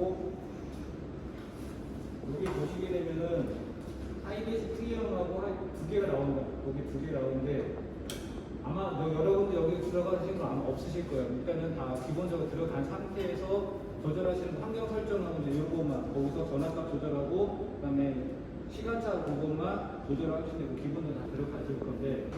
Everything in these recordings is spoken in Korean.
있고, 여기 보시게 되면은 하이베이스 트리엄하고 두 개가 나옵니다. 여기 두 개 나오는데 아마 여러분들 여기 들어가신 거 아마 없으실 거예요. 일단은 다 기본적으로 들어간 상태에서 조절하시는 환경 설정하고 이제 요것만 거기서 전압값 조절하고 그다음에 시간차 그것만 조절하시면 되고 기본은 다 들어가실 건데.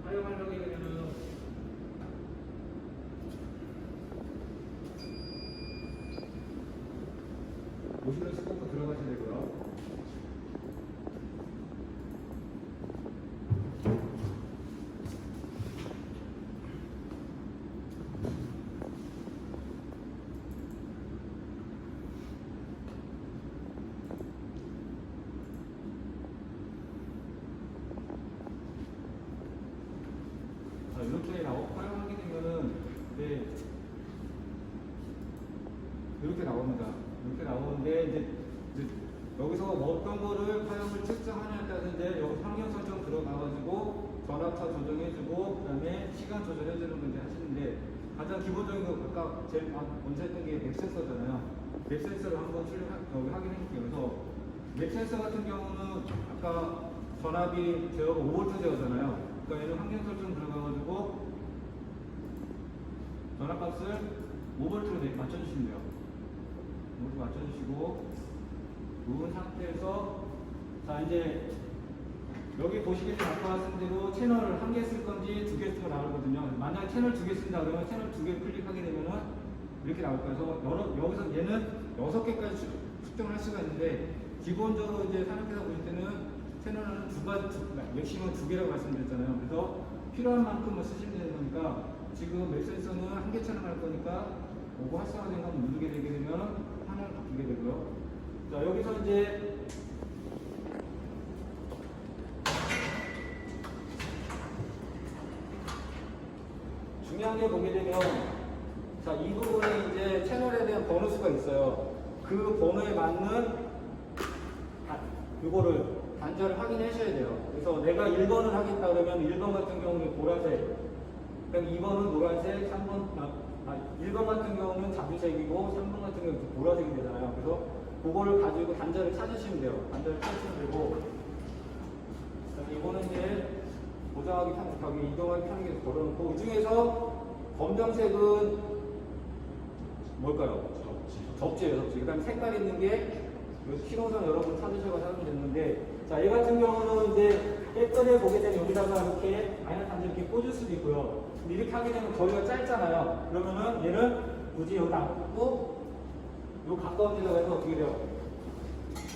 활용하려고 되면은 오시는 스코프 들어가셔야 되고요. 이렇게 활용하게 되면은 이렇게 나옵니다. 이렇게 나오는데 이제 여기서 어떤 거를 활용을 측정하냐에 따라서 이제 여기 환경 설정 들어가가지고 전압차 조정해주고 그다음에 시간 조절해주는 문제 하시는데 가장 기본적인 거 아까 제일 먼저 했던 게 맵센서잖아요. 맵센서를 한번 여기 확인해 볼게요. 그래서 맵센서 같은 경우는 아까 전압이 제어가 5V 제어잖아요. 그러니까 얘는 환경 설정 들어가가지고 전압값을 5V로 맞춰주시면 돼요. 5V 맞춰주시고 누운 상태에서 자 이제 여기 보시게 되면 아까 말씀대로 채널을 한 개 쓸 건지 두 개 쓰고 나오거든요. 만약에 채널 두 개 쓴다 그러면 채널 두 개 클릭하게 되면은 이렇게 나올 거예요. 그래서 여기서 얘는 6개까지 측정을 할 수가 있는데 기본적으로 이제 산업회사 보실 때는 채널은 맥시멈 두 개라고 말씀드렸잖아요. 그래서 필요한 만큼만 쓰시면 되는 거니까 지금 맵센서는 한 개 촬영할 거니까 오고 활성화된 거 누르게 되게 되면 하나를 바꾸게 되고요. 자 여기서 이제 중요한 게 보게 되면 자 이 부분에 이제 채널에 대한 번호수가 있어요. 그 번호에 맞는 이거를 단자를 확인하셔야 돼요. 그래서 내가 1번을 하겠다 그러면 1번 같은 경우는 보라색, 그럼 2번은 노란색, 1번 같은 경우는 자주색이고 3번 같은 경우는 보라색이 되잖아요. 그래서 그거를 가지고 단자를 찾으시면 돼요. 단자를 찾으시면 되고 이거는 이제 고정하기 편하게 이동하기 편하게 걸어놓고 이 중에서 검정색은 뭘까요? 접지예요, 접지. 그 다음에 색깔 있는 게 신호선 여러분 찾으셔서 하면 되는데 자, 얘 같은 경우는 이제 배터리에 보게 되면 여기다가 이렇게 마이너스 단자 이렇게 꽂을 수도 있고요. 근데 이렇게 하게 되면 거리가 짧잖아요. 그러면은 얘는 굳이 여기다 안 꽂고 요 가까운 데다가 해서 어떻게 돼요?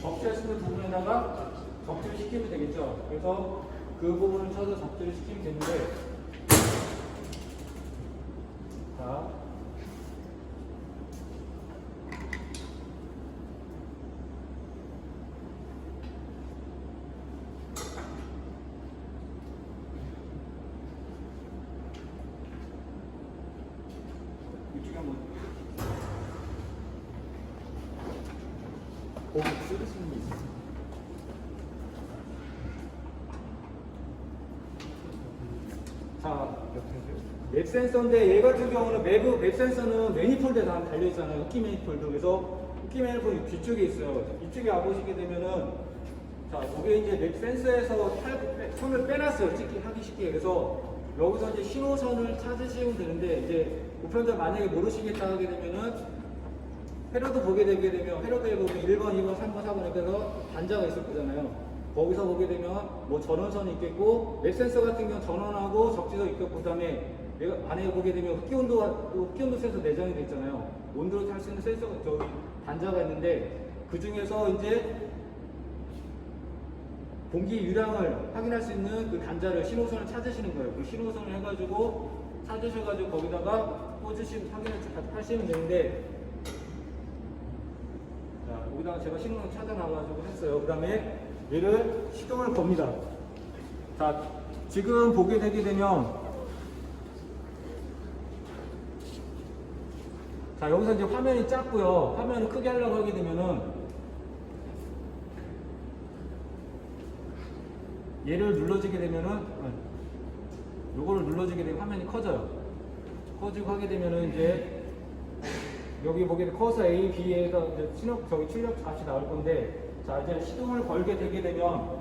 접지할 수 있는 부분에다가 접지를 시키면 되겠죠. 그래서 그 부분을 쳐서 접지를 시키면 되는데 자 이쪽에 한번 거기 쓰실 수 있는 게 있어요. 자, 맵센서인데 얘 같은 경우는 맵센서는 매니폴드에 다 달려있잖아요. 흡기 매니폴드. 그래서 흡기 매니폴드 뒤쪽에 있어요. 이쪽에 와보시게 되면은 자, 이게 이제 맵센서에서 선을 빼놨어요. 찍기 하기 쉽게. 그래서 여기서 이제 신호선을 찾으시면 되는데 이제 보편자 만약에 모르시겠다 하게 되면은 회로도 보게 되게 되면 회로도에 보면 1번, 2번, 3번, 4번 이렇게 해서 단자가 있을 거잖아요. 거기서 보게 되면 뭐 전원선이 있겠고 맵센서 같은 경우는 전원하고 적지도 있겠고 그 다음에 내가 안에 보게 되면 흡기온도 센서 내장이 되어 있잖아요. 온도를 탈 수 있는 센서가 저기 단자가 있는데 그 중에서 이제 공기 유량을 확인할 수 있는 그 단자를 신호선을 찾으시는 거예요. 그 신호선을 해가지고 찾으셔가지고 거기다가 꽂으시면 확인하시면 되는데 자 여기다가 제가 신호선 찾아 나와가지고 했어요. 그 다음에 얘를 시동을 겁니다. 자 지금 보게 되게 되면 자, 여기서 이제 화면이 작고요. 화면을 크게 하려고 하게 되면은 얘를 눌러주게 되면은 요거를 눌러주게 되면 화면이 커져요. 커지고 하게 되면은 이제 여기 보게 되면 커서 A, B에서 이제 출력 값이 나올 건데, 자, 이제 시동을 걸게 되게 되면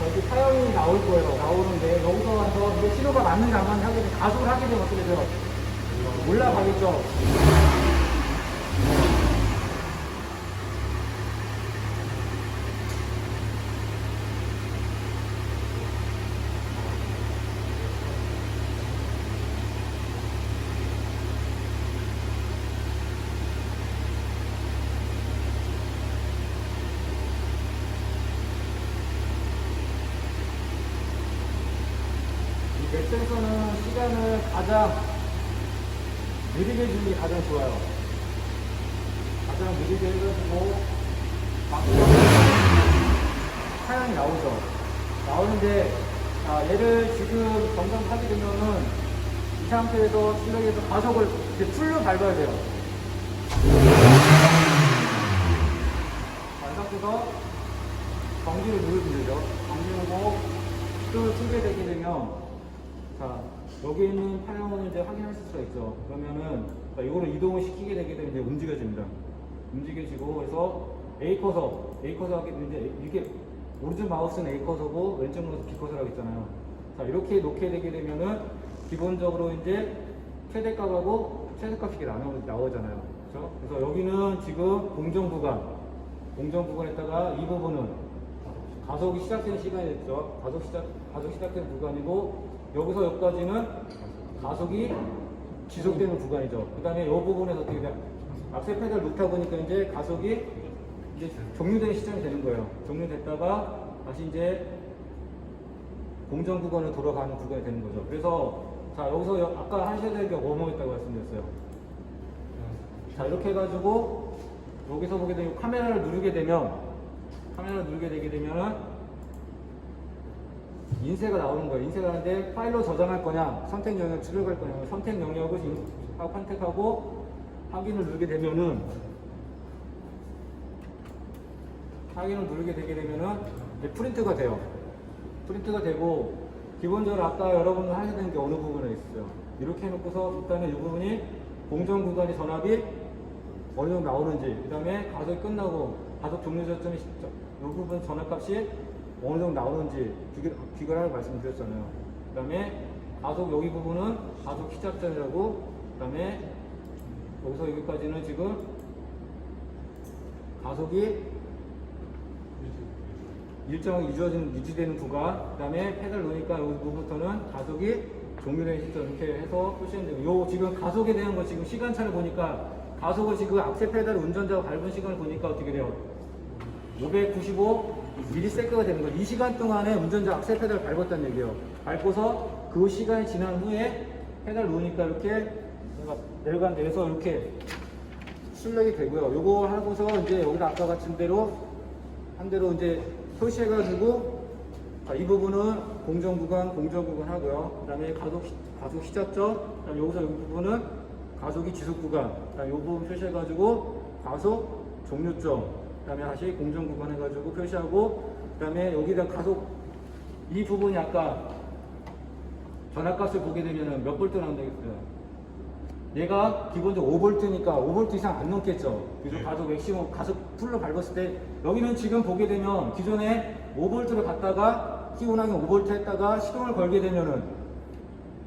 여기 사연이 나올 거예요. 나오는데 여기서 와서 이게 신호가 맞는지 안 맞는지 하게 되면 가속을 하게 되면 어떻게 돼요? 올라가겠죠. 이 웹센서는 시간을 가장 느리게 주는 게 가장 좋아요. 가장 느리게 해가지고 막 사양이 나오죠. 나오는데, 얘를 지금 점검하게 되면은 이 상태에서 출력해서 가속을 이제 풀로 밟아야 돼요. 이 상태에서 정지를 누르면 되죠. 정지 누르고 시도를 틀게 되게 되면, 자, 여기 있는 파형을 이제 확인하실 수가 있죠. 그러면은, 이거를 이동을 시키게 되게 되면 이제 움직여집니다. 움직여지고, 그래서 A 커서 하게 되면 이제 이렇게 오른쪽 마우스는 A 커서고 왼쪽 마우스 B 커서라고 있잖아요. 자, 이렇게 놓게 되게 되면은 기본적으로 이제 최대값하고 최소값이 나오잖아요. 그렇죠? 그래서 여기는 지금 공정 구간에다가 이 부분은 가속이 시작되는 시간이 됐죠. 가속 시작되는 구간이고, 여기서 여기까지는 가속이 지속되는 구간이죠. 그 다음에 이 부분에서 어떻게 돼요? 악셀 페달 놓다 보니까 이제 가속이 이제 종료되는 시점이 되는 거예요. 종료됐다가 다시 이제 공정 구간으로 돌아가는 구간이 되는 거죠. 그래서 자, 여기서 아까 하셔야 될 게 뭐뭐였다고 말씀드렸어요. 자, 이렇게 해가지고 여기서 보게 되면 카메라를 누르게 되게 되면은 인쇄가 나오는 거예요. 인쇄가 하는데 파일로 저장할 거냐, 선택 영역을 출력할 거냐, 선택 영역을 선택하고 확인을 누르게 되면은 이제 프린트가 돼요. 프린트가 되고, 기본적으로 아까 여러분들 하셔야 되는 게 어느 부분에 있어요. 이렇게 해놓고서 일단은 이 부분이 공정 구간의 전압이 어느 정도 나오는지, 그 다음에 가속이 끝나고 가속 종료 저점이 이 부분 전압값이 어느 정도 나오는지 비교를 말씀드렸잖아요. 그 다음에 가속 여기 부분은 가속 시작점이라고, 그 다음에 여기서 여기까지는 지금 가속이 일정하게 유지되는 구간, 그 다음에 페달 놓으니까 여기 부분부터는 가속이 종료되는 시점, 이렇게 해서 표시했는데, 요 지금 가속에 대한 거 지금 시간차를 보니까, 가속을 지금 악셀 페달 운전자가 밟은 시간을 보니까 어떻게 돼요? 595ms가 되는 거예요. 이 시간 동안에 운전자 악셀 페달을 밟았다는 얘기예요. 밟고서 그 시간이 지난 후에 페달 놓으니까 이렇게 내려가는데, 그래서 이렇게 출력이 되고요. 요거 하고서 이제 여기다 아까 같은 대로 한 대로 이제 표시해가지고, 이 부분은 공정 구간 하고요. 그 다음에 가속 시작점, 그 다음에 여기서 이 부분은 가속이 지속 구간, 그 다음에 이 부분 표시해가지고 가속 종료점, 그 다음에 다시 공정 구간 해가지고 표시하고, 그 다음에 여기다 가속, 이 부분이 아까 전압값을 보게 되면 몇 볼트 나온다겠어요? 얘가 기본적으로 5V니까 5V 이상 안 넘겠죠. 그래서 가속 맥시멈, 가속 풀로 밟았을 때, 여기는 지금 보게 되면 기존에 5V를 갖다가 키운하게 5V 했다가 시동을 걸게 되면은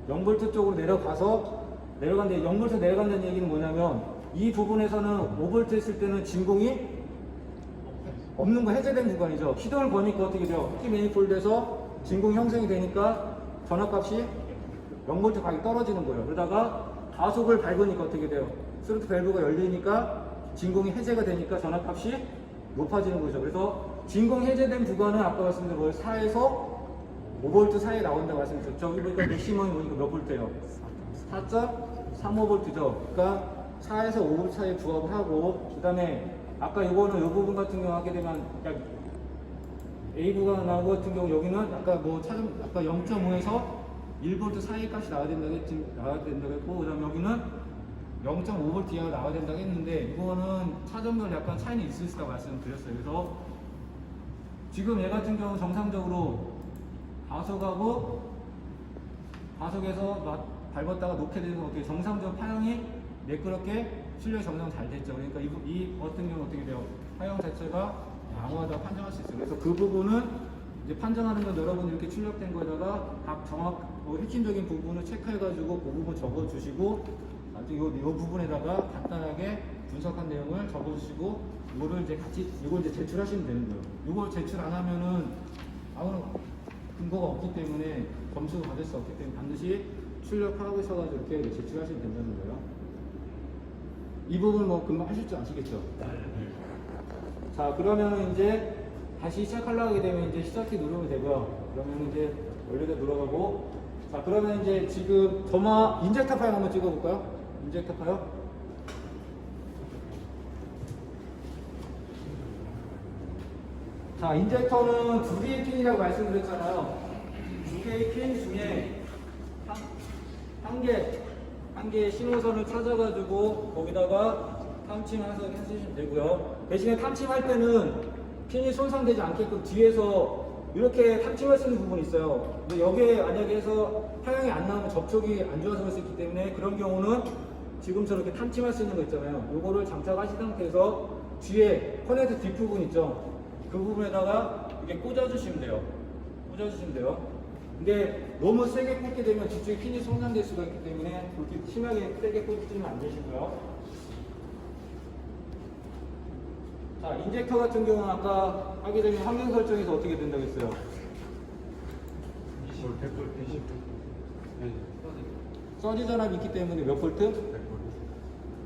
0V 쪽으로 내려간데 0V 내려간다는 얘기는 뭐냐면, 이 부분에서는 5V 했을 때는 진공이 없는 거, 해제된 구간이죠. 시동을 거니까 어떻게 돼요? 흡기 매니폴드에서 진공이 형성이 되니까 전압값이 0V 가격이 떨어지는 거예요. 그러다가 가속을 밟으니까 어떻게 돼요? 스로틀 밸브가 열리니까 진공이 해제가 되니까 전압값이 높아지는 거죠. 그래서 진공 해제된 구간은 아까 말씀드린 걸 4에서 5V 사이에 나온다고 말씀드렸죠. 저기 보니까 맥시멈이 보니까 몇 볼트예요? 4.35V죠. 그러니까 4에서 5V 사이에 부합을 하고, 그 다음에 아까 이거는 이 부분 같은 경우 하게 되면 약 A 구간 나온 것 같은 경우 여기는 아까 뭐 아까 0.5에서 1V 사이 값이 나와야 된다고 했고, 그다음 여기는 0.5V 이하가 나와야 된다고 했는데, 이거는 차점별 약간 차이는 있을 수 있다고 말씀드렸어요. 그래서 지금 얘 같은 경우 정상적으로 가속에서 밟았다가 놓게 되면 어떻게 정상적 파형이 매끄럽게 출력이 정상 잘 됐죠. 그러니까 이 같은 경우 어떻게 돼요? 파형 자체가 양호하다고 판정할 수 있어요. 그래서 그 부분은 이제 판정하는 건 여러분이 이렇게 출력된 거에다가 각 핵심적인 부분을 체크해가지고 그 부분 적어주시고, 이 부분에다가 간단하게 분석한 내용을 적어주시고, 이거를 이제 제출하시면 되는 거예요. 이걸 제출 안 하면은 아무런 근거가 없기 때문에 점수를 받을 수 없기 때문에 반드시 출력하고 있어가지고 이렇게 제출하시면 된다는 거예요. 이 부분 뭐 금방 하실 줄 아시겠죠? 자, 그러면 이제 다시 시작하려고 하게 되면 이제 시작키 누르면 되고요. 그러면 이제 원래대로 돌아가고, 자, 그러면 이제 지금 점화 인젝터 파일 한번 찍어볼까요? 인젝터 파일. 자, 인젝터는 두 개의 핀이라고 말씀드렸잖아요. 두 개의 핀 중에 한 개의 신호선을 찾아가지고 거기다가 탐침해주시면 되고요. 대신에 탐침할 때는 핀이 손상되지 않게끔 뒤에서 이렇게 탐침할 수 있는 부분이 있어요. 근데 여기에 만약에 해서 파형이 안 나오면 접촉이 안 좋아서 그럴 수 있기 때문에 그런 경우는 지금처럼 이렇게 탐침할 수 있는 거 있잖아요. 요거를 장착하신 상태에서 뒤에 커넥터 뒷부분 있죠. 그 부분에다가 이렇게 꽂아주시면 돼요. 근데 너무 세게 꽂게 되면 뒤쪽에 핀이 손상될 수가 있기 때문에 그렇게 심하게 세게 꽂으면 안 되시고요. 자, 인젝터 같은 경우는 아까 하게 되면 환경 설정에서 어떻게 된다고 했어요? 100V. 서지 전압이 있기 때문에 몇 볼트?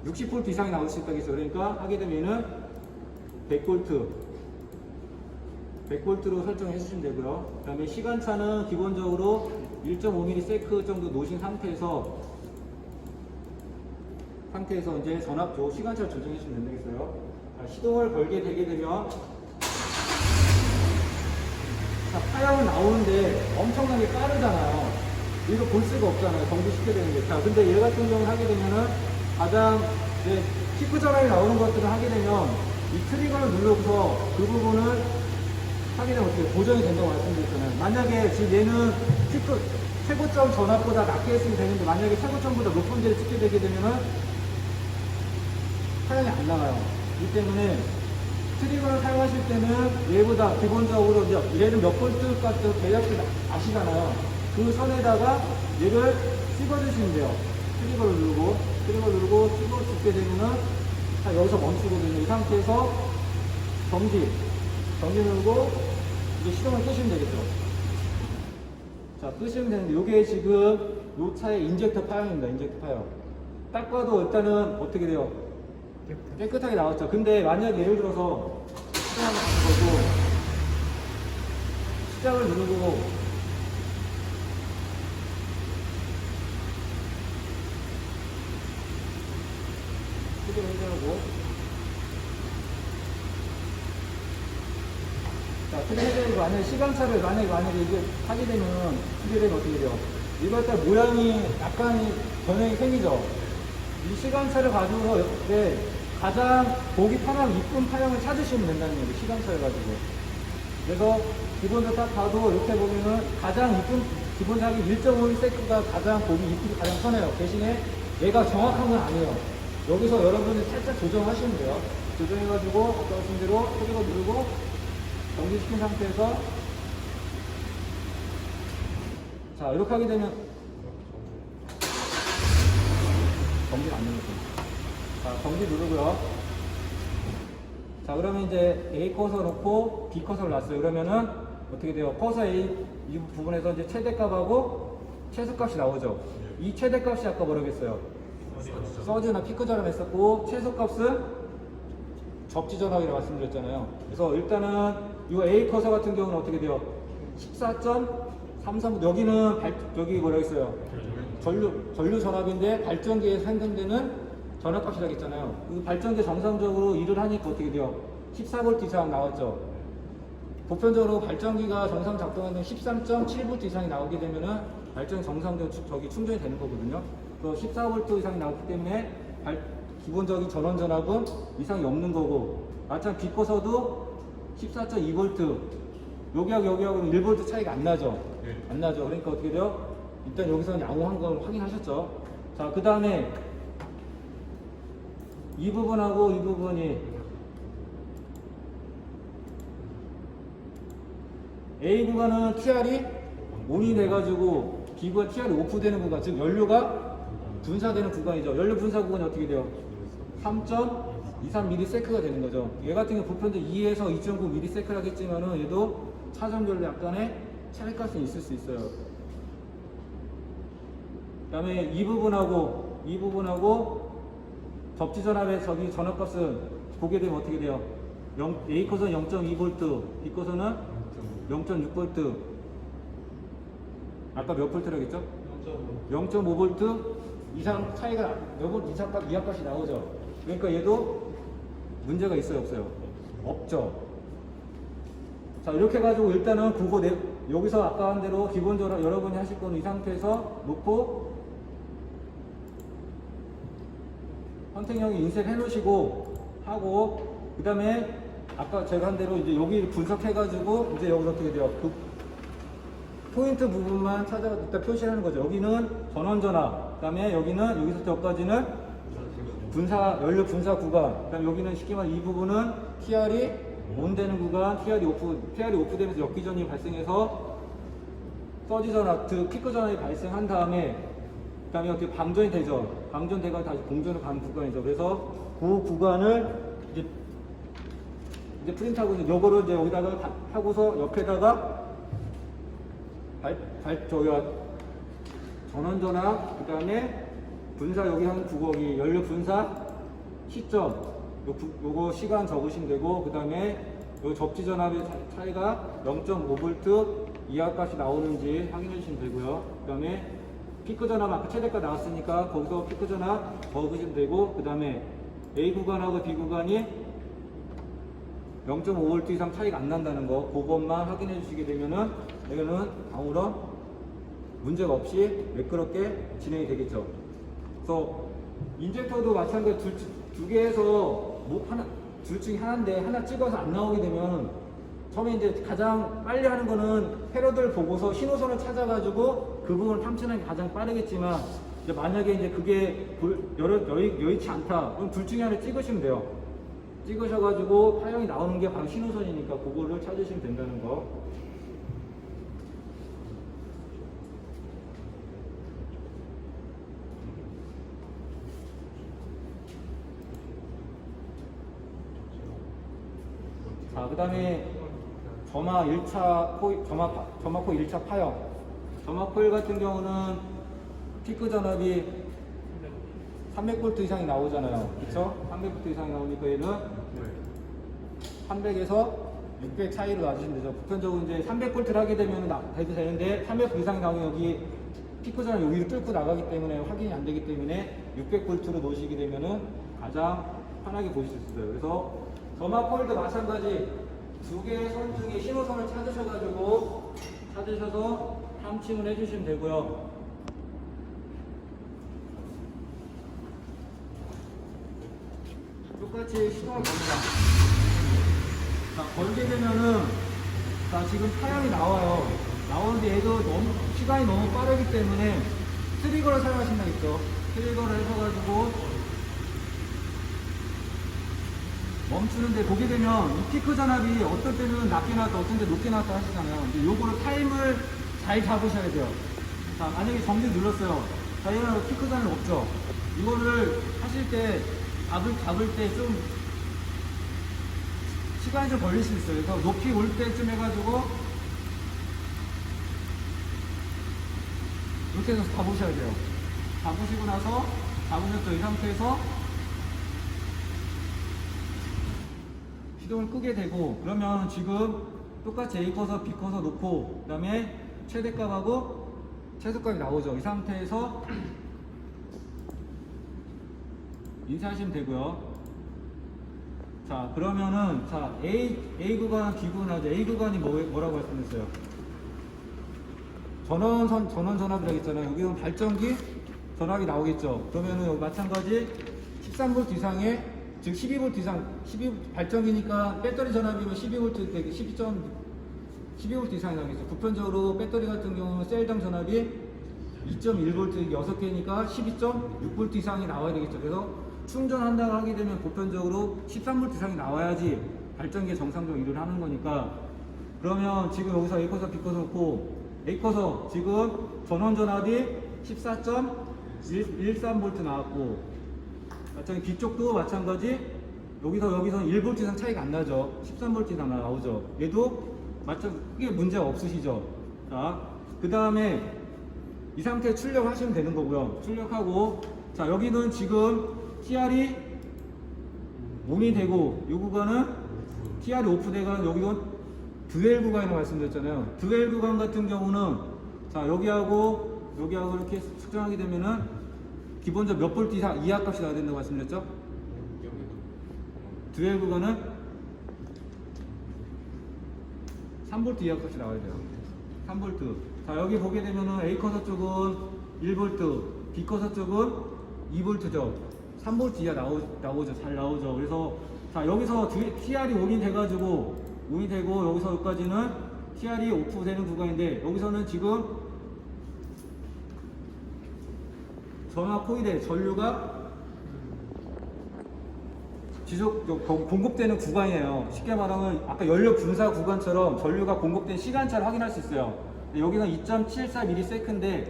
60V 이상이 나올 수 있다고 했어요. 그러니까 하게 되면 얘는 100V로 설정해 주시면 되고요. 그 다음에 시간차는 기본적으로 1.5ms 정도 놓으신 상태에서 이제 전압 시간차를 조정해 주시면 되겠어요. 자, 시동을 걸게 되게 되면 자, 파형은 나오는데 엄청나게 빠르잖아요. 이거 볼 수가 없잖아요. 정지시켜야 되는 게. 자, 근데 얘 같은 경우는 하게 되면은 가장 이제 피크 전압이 나오는 것들을 하게 되면 이 트리거를 눌러서 그 부분을 하게 되면 어떻게 고정이 된다고 말씀드렸잖아요. 만약에 지금 얘는 피크 최고점 전압보다 낮게 했으면 되는데 만약에 최고점보다 높은 데를 찍게 되게 되면은 파형이 안 나가요. 이 때문에 트리거를 사용하실 때는 얘보다 기본적으로 얘는 몇 볼트까지 대략적으로 아시잖아요. 그 선에다가 얘를 찍어주시면 돼요. 트리거를 누르고 찍어주게 되면은 자, 여기서 멈추거든요. 이 상태에서 정지 누르고 이제 시동을 끄시면 되겠죠. 자, 끄시면 되는데 이게 지금 이 차의 인젝터 파형입니다. 인젝터 파형. 딱 봐도 일단은 어떻게 돼요? 깨끗하게 나왔죠. 근데 만약에 예를 들어서 시작을 누르고 시동을 해제하고 자, 해제하고 만약에 시간차를 만약에 이게 하게 되면 어떻게 돼요? 이거 딱 모양이 약간 변형이 생기죠. 이 시간차를 가지고 가장 보기 편한 이쁜 파형을 찾으시면 된다는 거예요. 시간차를 가지고. 그래서 기본적으로 딱 봐도 이렇게 보면은 가장 이쁜 기본적인 1.5mm가 가장 보기 이쁘고 가장 편해요. 대신에 얘가 정확한 건 아니에요. 여기서 여러분이 살짝 조정하시면 돼요. 조정해가지고 아까 하신 대로 트리거 누르고 정지시킨 상태에서 자, 이렇게 하게 되면 정지가 안 눌렀어요. 자, 정지 누르고요. 자, 그러면 이제 A 커서 놓고 B 커서를 놨어요. 그러면은 어떻게 돼요? 커서 A 이 부분에서 이제 최대값하고 최소값이 나오죠. 이 최대값이 아까 뭐라겠어요? 서지나 피크 전압 했었고 최소값은 접지 전압이라고 말씀드렸잖아요. 그래서 일단은 이 A 커서 같은 경우는 어떻게 돼요? 14.33 여기는 여기 뭐라고 했어요? 전류 전압인데 발전기에서 생성되는 전압값이라고 했잖아요. 그 발전기 정상적으로 일을 하니까 어떻게 돼요? 14V 이상 나왔죠. 보편적으로 발전기가 정상 작동하는 13.7V 이상이 나오게 되면은 발전기 정상적으로 저기 충전이 되는 거거든요. 그 14V 이상이 나오기 때문에 기본적인 전원 전압은 이상이 없는 거고, 마찬가지로 비커서도 14.2V, 여기하고 여기하고 1V 차이가 안 나죠. 네. 안 나죠. 그러니까 어떻게 돼요? 일단 여기서는 양호한 걸 확인하셨죠. 자, 그 다음에 이 부분하고 이 부분이 A 구간은 TR이 ON이 돼가지고 B 구간 TR이 오프되는 구간, 즉 연료가 분사되는 구간이죠. 연료 분사 구간이 어떻게 돼요? 3.23ms가 되는 거죠. 얘 같은 경우 보편적 2에서 2.9ms를 하겠지만은 얘도 차전별로 약간의 차이값은 있을 수 있어요. 그 다음에 이 부분하고 접지 전압의 저기 전압값은 보게 되면 어떻게 돼요? A 코선은 0.2V, B 코선은 0.6V. 아까 몇 볼트라고 했죠? 0.5V 이상 차이가 몇 볼트 이하값이 나오죠. 그러니까 얘도 문제가 있어요, 없어요? 없죠. 자, 이렇게 해가지고 일단은 그거 여기서 아까 한 대로 기본적으로 여러분이 하실 거는 이 상태에서 놓고 선택형이 인쇄 해 놓으시고 하고, 그 다음에 아까 제가 한 대로 이제 여기 분석해가지고 이제 여기서 어떻게 돼요? 그 포인트 부분만 찾아 일단 표시하는 거죠. 여기는 전원 전압, 그 다음에 여기는 여기서부터 여기까지는 연료 분사 구간, 그 다음에 여기는 쉽게 말해 이 부분은 TR이 온 되는 구간, TR이 오프되면서 역기전이 발생해서 서지 전압, 피크 전압이 발생한 다음에 그 다음에 어떻게 방전이 되죠. 방전되가 다시 공전을 가는 구간이죠. 그래서 그 구간을 이제 프린트하고 이제 요거를 이제 여기다가 하고서 옆에다가 전원 전압, 그 다음에 분사 여기 한 구거기 연료 분사 시점 요거 시간 적으시면 되고, 그 다음에 요 접지 전압의 차이가 0.5V 이하값이 나오는지 확인해 주시면 되고요. 그 다음에 피크 전압 아까 최대가 나왔으니까 거기서 피크 전압 적으시면 되고, 그 다음에 A 구간하고 B 구간이 0.5V 이상 차이가 안 난다는 거, 그것만 확인해 주시게 되면은 이거는 아무런 문제가 없이 매끄럽게 진행이 되겠죠. 그래서 인젝터도 마찬가지로 두 개에서 뭐 둘 중에 하나인데 하나 찍어서 안 나오게 되면 처음에 이제 가장 빨리 하는 거는 패러드를 보고서 신호선을 찾아가지고 그 부분을 탐지하는 게 가장 빠르겠지만, 이제 만약에 이제 그게 여의치 않다, 그럼 둘 중에 하나 찍으시면 돼요. 찍으셔가지고 파형이 나오는 게 바로 신호선이니까 그거를 찾으시면 된다는 거. 자, 그 다음에 점화 1차 코일, 점화 코일 1차 파형. 점화 코일 같은 경우는 피크 전압이 300V 이상이 나오잖아요. 그쵸? 300V 이상이 나오니까 얘는 300에서 600 차이로 놔주시면 되죠. 보편적으로 이제 300V를 하게 되면 해도 되는데 300V 이상이 나오면 여기 피크 전압 여기를 뚫고 나가기 때문에 확인이 안 되기 때문에 600V로 놓으시게 되면은 가장 편하게 보실 수 있어요. 그래서 점화 코일도 마찬가지 두 개의 선 중에 신호선을 찾으셔서 탐침을 해주시면 되고요. 똑같이 시동을 겁니다. 자, 걸게 되면은, 자, 지금 파형이 나와요. 나오는데 얘도 시간이 너무 빠르기 때문에 트리거를 사용하신다 했죠. 트리거를 해서가지고 멈추는데 보게 되면 이 피크 전압이 어떨 때는 낮게 나왔다, 어떤 때 높게 나왔다 하시잖아요. 근데 요거를 타임을 잘 잡으셔야 돼요. 자, 만약에 정지 눌렀어요. 자, 얘는 피크 전압이 없죠. 이거를 하실 때 잡을 때 좀 시간이 좀 걸릴 수 있어요. 그래서 높이 올 때쯤 해가지고 이렇게 해서 잡으셔야 돼요. 잡으시고 나서 잡으셨죠. 이 상태에서 시동을 끄게 되고, 그러면 지금 똑같이 A 커서 B 커서 놓고 그 다음에 최대값하고 최소값이 나오죠. 이 상태에서 인쇄하시면 되고요. 자, 그러면은, 자, A 구간, B 구간 하죠. A 구간이 뭐라고 말씀드렸어요? 전원 전압이라고 했잖아요. 여기는 발전기 전압이 나오겠죠. 그러면은 여기 마찬가지 13V 이상의, 즉 12V 이상, 12V 발전기니까 배터리 전압이면 12V 되게 12V 이상이 나오겠죠. 보편적으로 배터리 같은 경우는 셀당 전압이 2.1V 6개니까 12.6V 이상이 나와야 되겠죠. 그래서 충전한다고 하게 되면 보편적으로 13V 이상이 나와야지 발전기에 정상적으로 일을 하는 거니까, 그러면 지금 여기서 A 커서 B 커서 놓고 A 커서 지금 전원 전압이 14.13V 나왔고, 마찬가지 B쪽도 마찬가지 여기서 1V 이상 차이가 안 나죠. 13V 이상 나오죠. 얘도 크게 문제 없으시죠. 자, 그 다음에 이 상태에 출력하시면 되는 거고요. 출력하고, 자, 여기는 지금 TR이 ON이 되고, 이 구간은 TR이 오프되가, 여기는 듀얼 구간이라고 말씀드렸잖아요. 듀얼 구간 같은 경우는, 자, 여기하고 이렇게 측정하게 되면은 기본적으로 몇 볼트 이상 이하 값이 나와야 된다고 말씀드렸죠? 듀얼 구간은 3V 이하 값이 나와야 돼요. 3V. 자, 여기 보게 되면은 A 커서 쪽은 1V, B 커서 쪽은 2V죠. 3V 이하 나오죠. 잘 나오죠. 그래서, 자, 여기서 TR이 ON이 돼가지고, ON이 되고, 여기서 여기까지는 TR이 오프 되는 구간인데, 여기서는 지금 전압 코일에 전류가 지속 공급되는 구간이에요. 쉽게 말하면 아까 연료 분사 구간처럼 전류가 공급된 시간차를 확인할 수 있어요. 여기는 2.74ms인데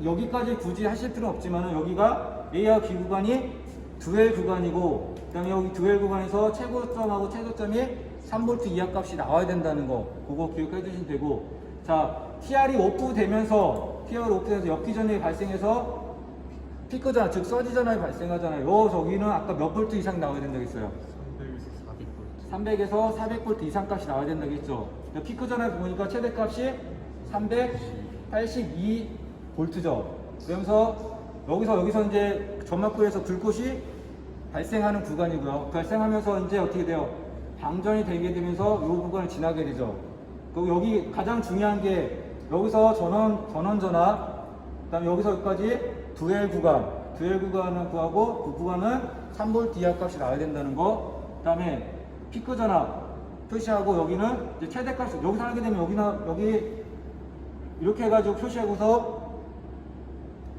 여기까지 굳이 하실 필요는 없지만, 여기가 A와 B 구간이 듀얼 구간이고, 그 다음에 여기 듀얼 구간에서 최고점하고 최저점이 3V 이하 값이 나와야 된다는 거, 그거 기억해 주시면 되고, 자, TR이 오프되면서 역기전이 발생해서 피크 전압, 즉 서지 전압이 발생하잖아요. 저기는 아까 몇 볼트 이상 나와야 된다고 했어요? 300에서 400볼트 이상 값이 나와야 된다고 했죠. 피크 전압 보니까 최대 값이 382볼트죠. 그러면서 여기서 이제 점막구에서 불꽃이 발생하는 구간이고요. 발생하면서 이제 어떻게 돼요? 방전이 되게 되면서 이 구간을 지나게 되죠. 그리고 여기 가장 중요한 게, 여기서 전원 전압, 그 다음에 여기서 여기까지 듀얼 구간을 구하고, 그 구간은 3V 이하 값이 나와야 된다는 거. 그 다음에 피크 전압 표시하고, 여기는 이제 최대 값, 여기서 하게 되면 여기 이렇게 해가지고 표시하고서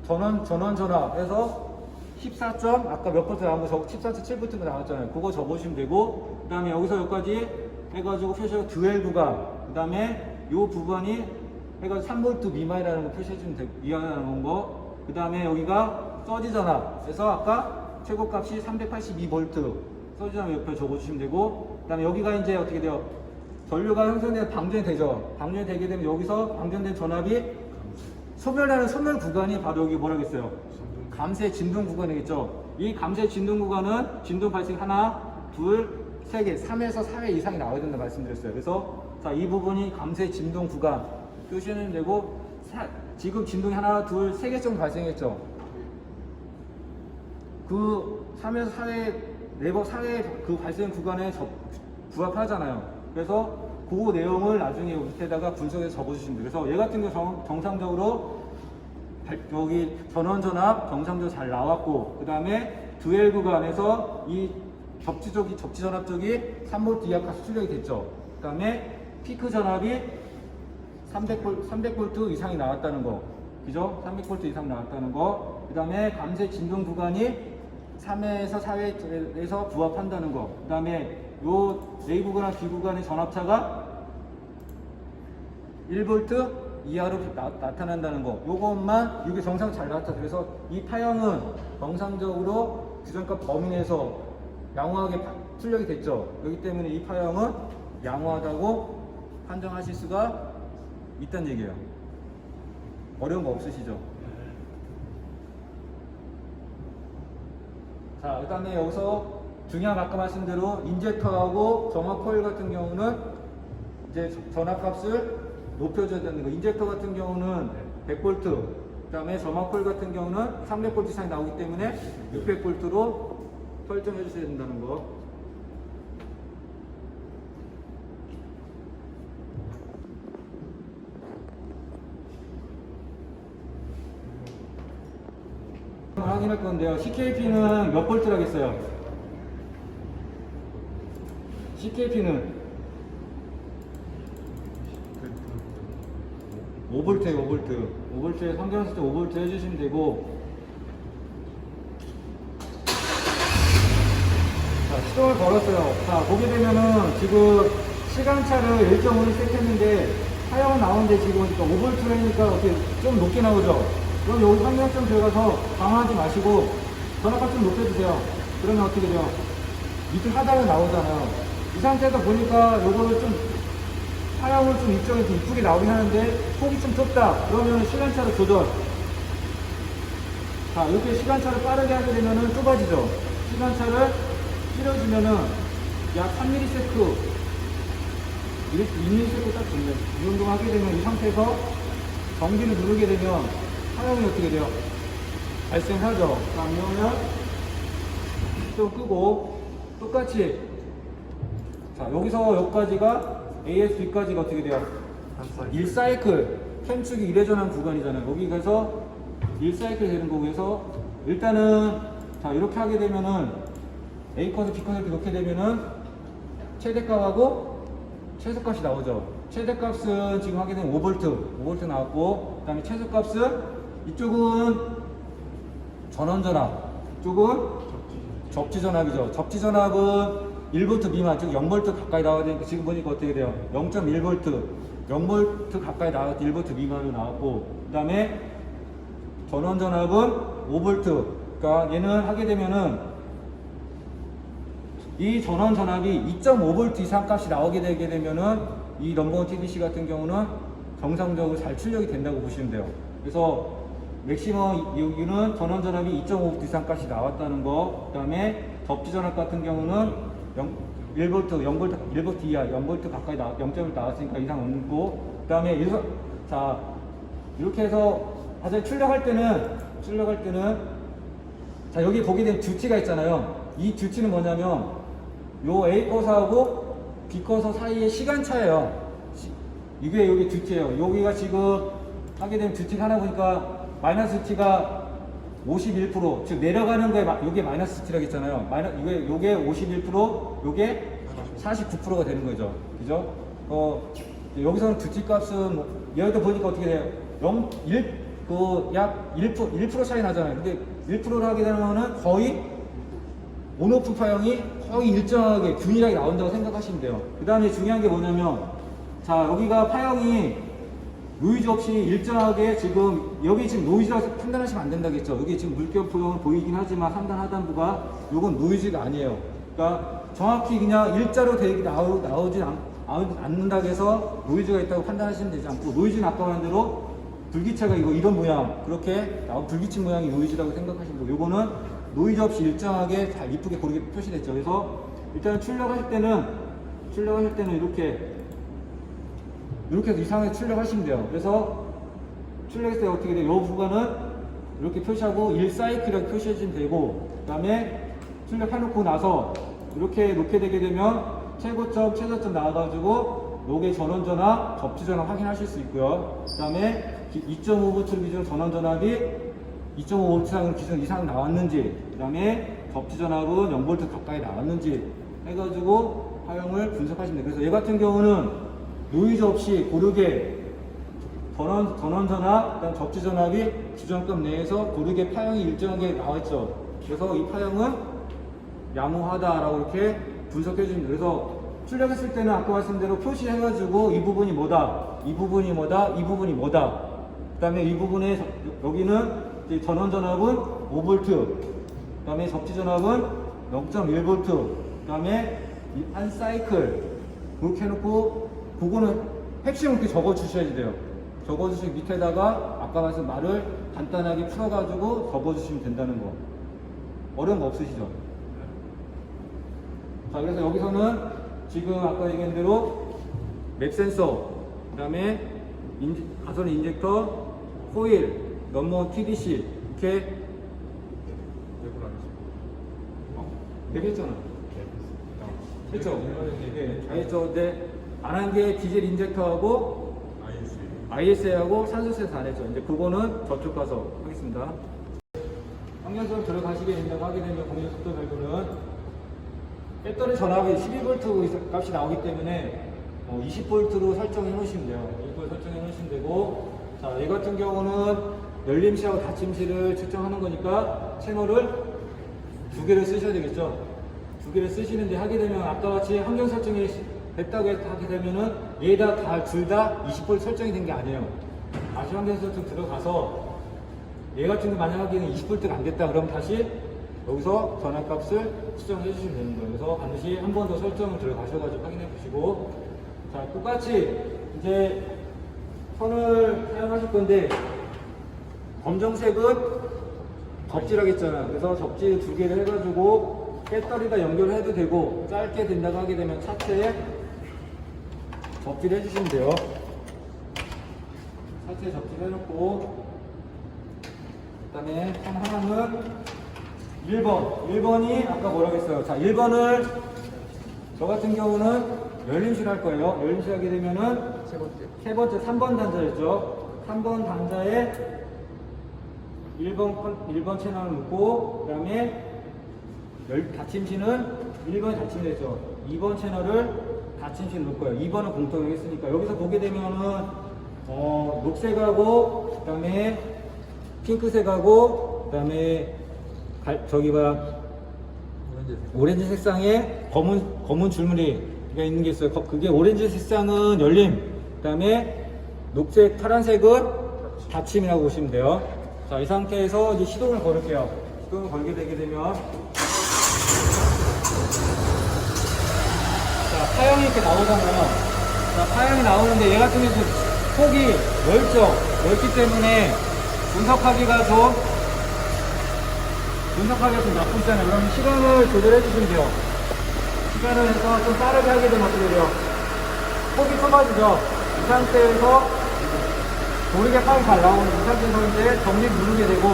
전원 전압에서 14점, 아까 몇 볼트 나온 거 14.7V가 나왔잖아요. 그거 적으시면 되고, 그 다음에 여기서 여기까지 해가지고 표시하고 듀얼 구간, 그 다음에 요 부분이 해가지고 3V 미만이라는 거 표시해주면 되고, 이하라는 거. 그 다음에 여기가 서지 전압에서 아까 최고값이 382V, 서지 전압 옆에 적어주시면 되고, 그 다음에 여기가 이제 어떻게 돼요? 전류가 형성되면 방전이 되죠. 방전이 되게 되면 여기서 방전된 전압이 소멸하는 소멸 구간이 바로 여기 뭐라겠어요? 감쇄 진동 구간이겠죠. 이 감쇄 진동 구간은 진동 발생 하나, 둘, 세 개, 3에서 4회 이상이 나와야 된다 말씀드렸어요. 그래서, 자, 이 부분이 감쇄 진동 구간 표시하면 되고, 지금 진동이 하나, 둘, 세 개 정도 발생했죠. 그 3에서 4회, 4회 그 발생 구간에 부합하잖아요. 그래서 그 내용을 나중에 밑에다가 분석해서 적어주시면 돼요. 그래서 얘 같은 경우 정상적으로 여기 전원 전압 정상적으로 잘 나왔고, 그 다음에 듀얼 구간에서 이 접지 전압 쪽이 3V 이하 값이 출력이 됐죠. 그 다음에 피크 전압이 300V 이상이 나왔다는 거, 그죠? 300V 이상 나왔다는 거. 그 다음에 감쇄 진동 구간이 3회에서 4회에서 부합한다는 거. 그 다음에 요 A 구간과 B 구간의 전압차가 1V 이하로 나타난다는 거. 요것만, 이게 정상 잘 나왔다. 그래서 이 파형은 정상적으로 규정값 범위 내에서 양호하게 출력이 됐죠. 그렇기 때문에 이 파형은 양호하다고 판정하실 수가 있다는 얘기예요. 어려운 거 없으시죠? 자, 그 다음에 여기서 중요한 아까 말씀대로 인젝터하고 점화 코일 같은 경우는 이제 전압값을 높여줘야 되는 거. 인젝터 같은 경우는 100V, 그 다음에 점화 코일 같은 경우는 300V 이상이 나오기 때문에 600V로 설정해 주셔야 된다는 거. 확인할 건데요. CKP는 몇 볼트라겠어요? CKP는 5V예요, 5V. 5V에 상경했을 때 5V 해주시면 되고. 자, 시동을 걸었어요. 자, 보게 되면은 지금 시간차를 1.5를 세팅했는데 사용은 나오는데 지금 5V라니까 어떻게 좀 높게 나오죠? 그럼 여기 상경점 들어가서 강화하지 마시고 전압값 좀 높여주세요. 그러면 어떻게 돼요? 밑에 하단에 나오잖아요. 이 상태에서 보니까 요거를 좀 사용을 좀 이쪽에서 이쁘게 나오긴 하는데 폭이 좀 좁다. 그러면 시간차를 조절. 자, 이렇게 시간차를 빠르게 하게 되면은 좁아지죠. 시간차를 줄여주면은 약 3ms, 2ms 딱 좋네요. 이 정도 하게 되면 이 상태에서 전기를 누르게 되면 사용이 어떻게 돼요? 발생하죠. 그러면 좀 끄고 똑같이 자, 여기서 여기까지가 ASB까지가 어떻게 돼요? 1사이클 캠축이 1회 전환 구간이잖아요. 여기 가서 1사이클 되는 거고 해서 일단은 자, 이렇게 하게 되면은 A컷을 B컷을 이렇게 놓게 되면은 최대값하고 최소값이 나오죠. 최대값은 지금 하게 되면 5V 나왔고, 그 다음에 최소값은 이쪽은 전원전압, 이쪽은 접지전압이죠. 접지전압은 1V 미만, 즉 0V 가까이 나와야 되니까 지금 보니까 어떻게 돼요? 0.1V, 0V 가까이 나왔 1V 미만으로 나왔고, 그 다음에 전원전압은 5V. 그러니까 얘는 하게 되면은 이 전원전압이 2.5V 이상 값이 나오게 되게 되면은 이 넘버원 TDC 같은 경우는 정상적으로 잘 출력이 된다고 보시면 돼요. 그래서 맥시멈 여기는 전원전압이 2.5V 이상 값이 나왔다는 거, 그 다음에 접지전압 같은 경우는 1V, 0V, 1V 이하, 0V 가까이 0.1 나왔으니까 이상 없고, 그 다음에 자, 이렇게 해서 사실 출력할 때는 자, 여기 보게 되면 듀티가 있잖아요. 이 듀티는 뭐냐면 요 A 커서하고 B 커서 사이의 시간차예요. 이게 여기 듀티예요. 여기가 지금 하게 되면 듀티가 하나 보니까 마이너스 듀티가 51%, 즉 내려가는 거에 요게 마이너스 듀티라고 했잖아요. 요게 51%, 요게 49%가 되는 거죠. 그죠? 여기서는 듀티 값은 얘도 보니까 어떻게 돼요? 약 1% 차이 나잖아요. 근데 1%를 하게 되면은 거의 온오프 파형이 거의 일정하게 균일하게 나온다고 생각하시면 돼요. 그 다음에 중요한 게 뭐냐면, 자, 여기가 파형이 노이즈 없이 일정하게 지금 여기 지금 노이즈라서 판단하시면 안 된다겠죠. 여기 지금 물결 포형은 보이긴 하지만 상단 하단부가 요건 노이즈가 아니에요. 그러니까 정확히 그냥 일자로 나오지 않는다고 해서 노이즈가 있다고 판단하시면 되지 않고, 노이즈는 아까 말한 대로 불기체가 이런 모양, 그렇게 불기체 모양이 노이즈라고 생각하시면 되고, 요거는 노이즈 없이 일정하게 잘 이쁘게 고르게 표시됐죠. 그래서 일단 출력하실 때는 이렇게 해서 이상하게 출력하시면 돼요. 그래서 출력했을 때 어떻게 돼요? 이 구간은 이렇게 표시하고 1사이클이라고 표시해주시면 되고, 그 다음에 출력해놓고 나서 이렇게 놓게 되게 되면 최고점, 최저점 나와가지고 요게 전원전압, 접지전압 확인하실 수 있고요. 그 다음에 2.5V 기준 전원전압이 2.5V 기준 이상 나왔는지, 그 다음에 접지전압은 0V 가까이 나왔는지 해가지고 파형을 분석하시면 돼요. 그래서 얘 같은 경우는 노이즈 없이 고르게 전원전압, 그다음 접지전압이 규정값 내에서 고르게 파형이 일정하게 나와있죠. 그래서 이 파형은 양호하다라고 이렇게 분석해 줍니다. 그래서 출력했을 때는 아까 말씀대로 표시해가지고 이 부분이 뭐다, 이 부분이 뭐다, 이 부분이 뭐다. 그 다음에 이 부분에 여기는 전원전압은 5V, 그 다음에 접지전압은 0.1V, 그 다음에 한 사이클 그렇게 해놓고, 그거는 핵심을 이렇게 적어주셔야 돼요. 적어주시고 밑에다가 아까 말씀 말을 간단하게 풀어가지고 적어주시면 된다는 거. 어려운 거 없으시죠? 자, 그래서 여기서는 지금 아까 얘기한 대로 맥 센서, 그 다음에 가솔 인젝터, 코일, 넘버 TDC 이렇게 얘기했잖아. 했죠? 네, 다 했죠. 근데 안 한 게 디젤 인젝터하고 ISA하고 산소세서 안 했죠. 이제 그거는 저쪽 가서 하겠습니다. 환경소를 들어가시게 된다고 하게 되면 공유 속도 별도는 배터리 전압이 12V 값이 나오기 때문에 20V로 설정해 놓으시면 돼요. 20V 설정해 놓으시면 되고, 자, 얘 같은 경우는 열림시하고 닫힘시를 측정하는 거니까 채널을 두 개를 쓰셔야 되겠죠. 두 개를 쓰시는데 하게 되면 아까 같이 환경 설정이 됐다고 하게 되면은 얘다 둘 다 20V 설정이 된 게 아니에요. 다시 환경 설정 들어가서 얘 같은 경우 만약에 20V가 안 됐다 그러면 다시 여기서 전압값을 수정해 주시면 되는 거예요. 그래서 반드시 한 번 더 설정을 들어가셔가지고 확인해 보시고, 자, 똑같이 이제 선을 사용하실 건데 검정색은 접지라고 했잖아. 그래서 접지 두 개를 해가지고 배터리가 연결해도 되고 짧게 된다고 하게 되면 차체에 접지를 해주시면 돼요. 차체에 접지를 해놓고, 그 다음에 선 하나는 1번이 아까 뭐라고 했어요? 자, 1번을 저 같은 경우는 열림실 할 거예요. 열림실 하게 되면은 세 번째 3번 단자였죠. 3번 단자에 1번 채널을 놓고, 그 다음에 닫힘시는 1번이 닫힘됐죠. 2번 채널을 닫힘시 놓을 거예요. 2번은 공통으로 했으니까. 여기서 보게 되면은 녹색하고, 그 다음에 핑크색하고, 그 다음에 오렌지 색상의 검은 줄무늬가 있는 게 있어요. 그게 오렌지 색상은 열림, 그 다음에 녹색, 파란색은 닫힘이라고 보시면 돼요. 자, 이 상태에서 이제 시동을 걸을게요. 시동을 걸게 되게 되면, 자, 파형이 이렇게 나오잖아요. 자, 파형이 나오는데 얘 같은 경우는 폭이 넓기 때문에 분석하기가 좀 나쁘잖아요. 그럼 시간을 조절해 주시면 돼요. 시간을 해서 좀 빠르게 하게 되면 어떻게 돼요? 폭이 좁아지죠. 이 상태에서 고르게 파이 잘 나오는 이 상태에서 이제 정리 누르게 되고,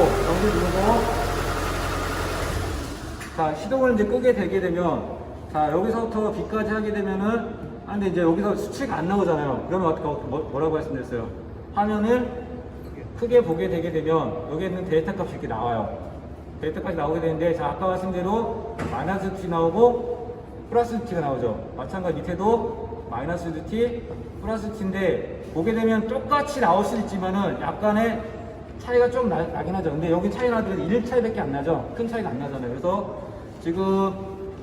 자, 시동을 이제 끄게 되게 되면, 자, 여기서부터 B까지 하게 되면은, 근데 이제 여기서 수치가 안 나오잖아요. 그러면 뭐라고 말씀드렸어요? 화면을 크게 보게 되게 되면 여기에 있는 데이터 값이 이렇게 나와요. 데이터까지 나오게 되는데, 자, 아까 말씀 대로 마이너스 T 나오고 플러스 T가 나오죠. 마찬가지 밑에도 마이너스 T, 플러스 T인데 보게 되면 똑같이 나올 수 있지만은 약간의 차이가 좀 나긴 하죠. 근데 여기 차이 나더라도 1 차이밖에 안 나죠. 큰 차이가 안 나잖아요. 그래서 지금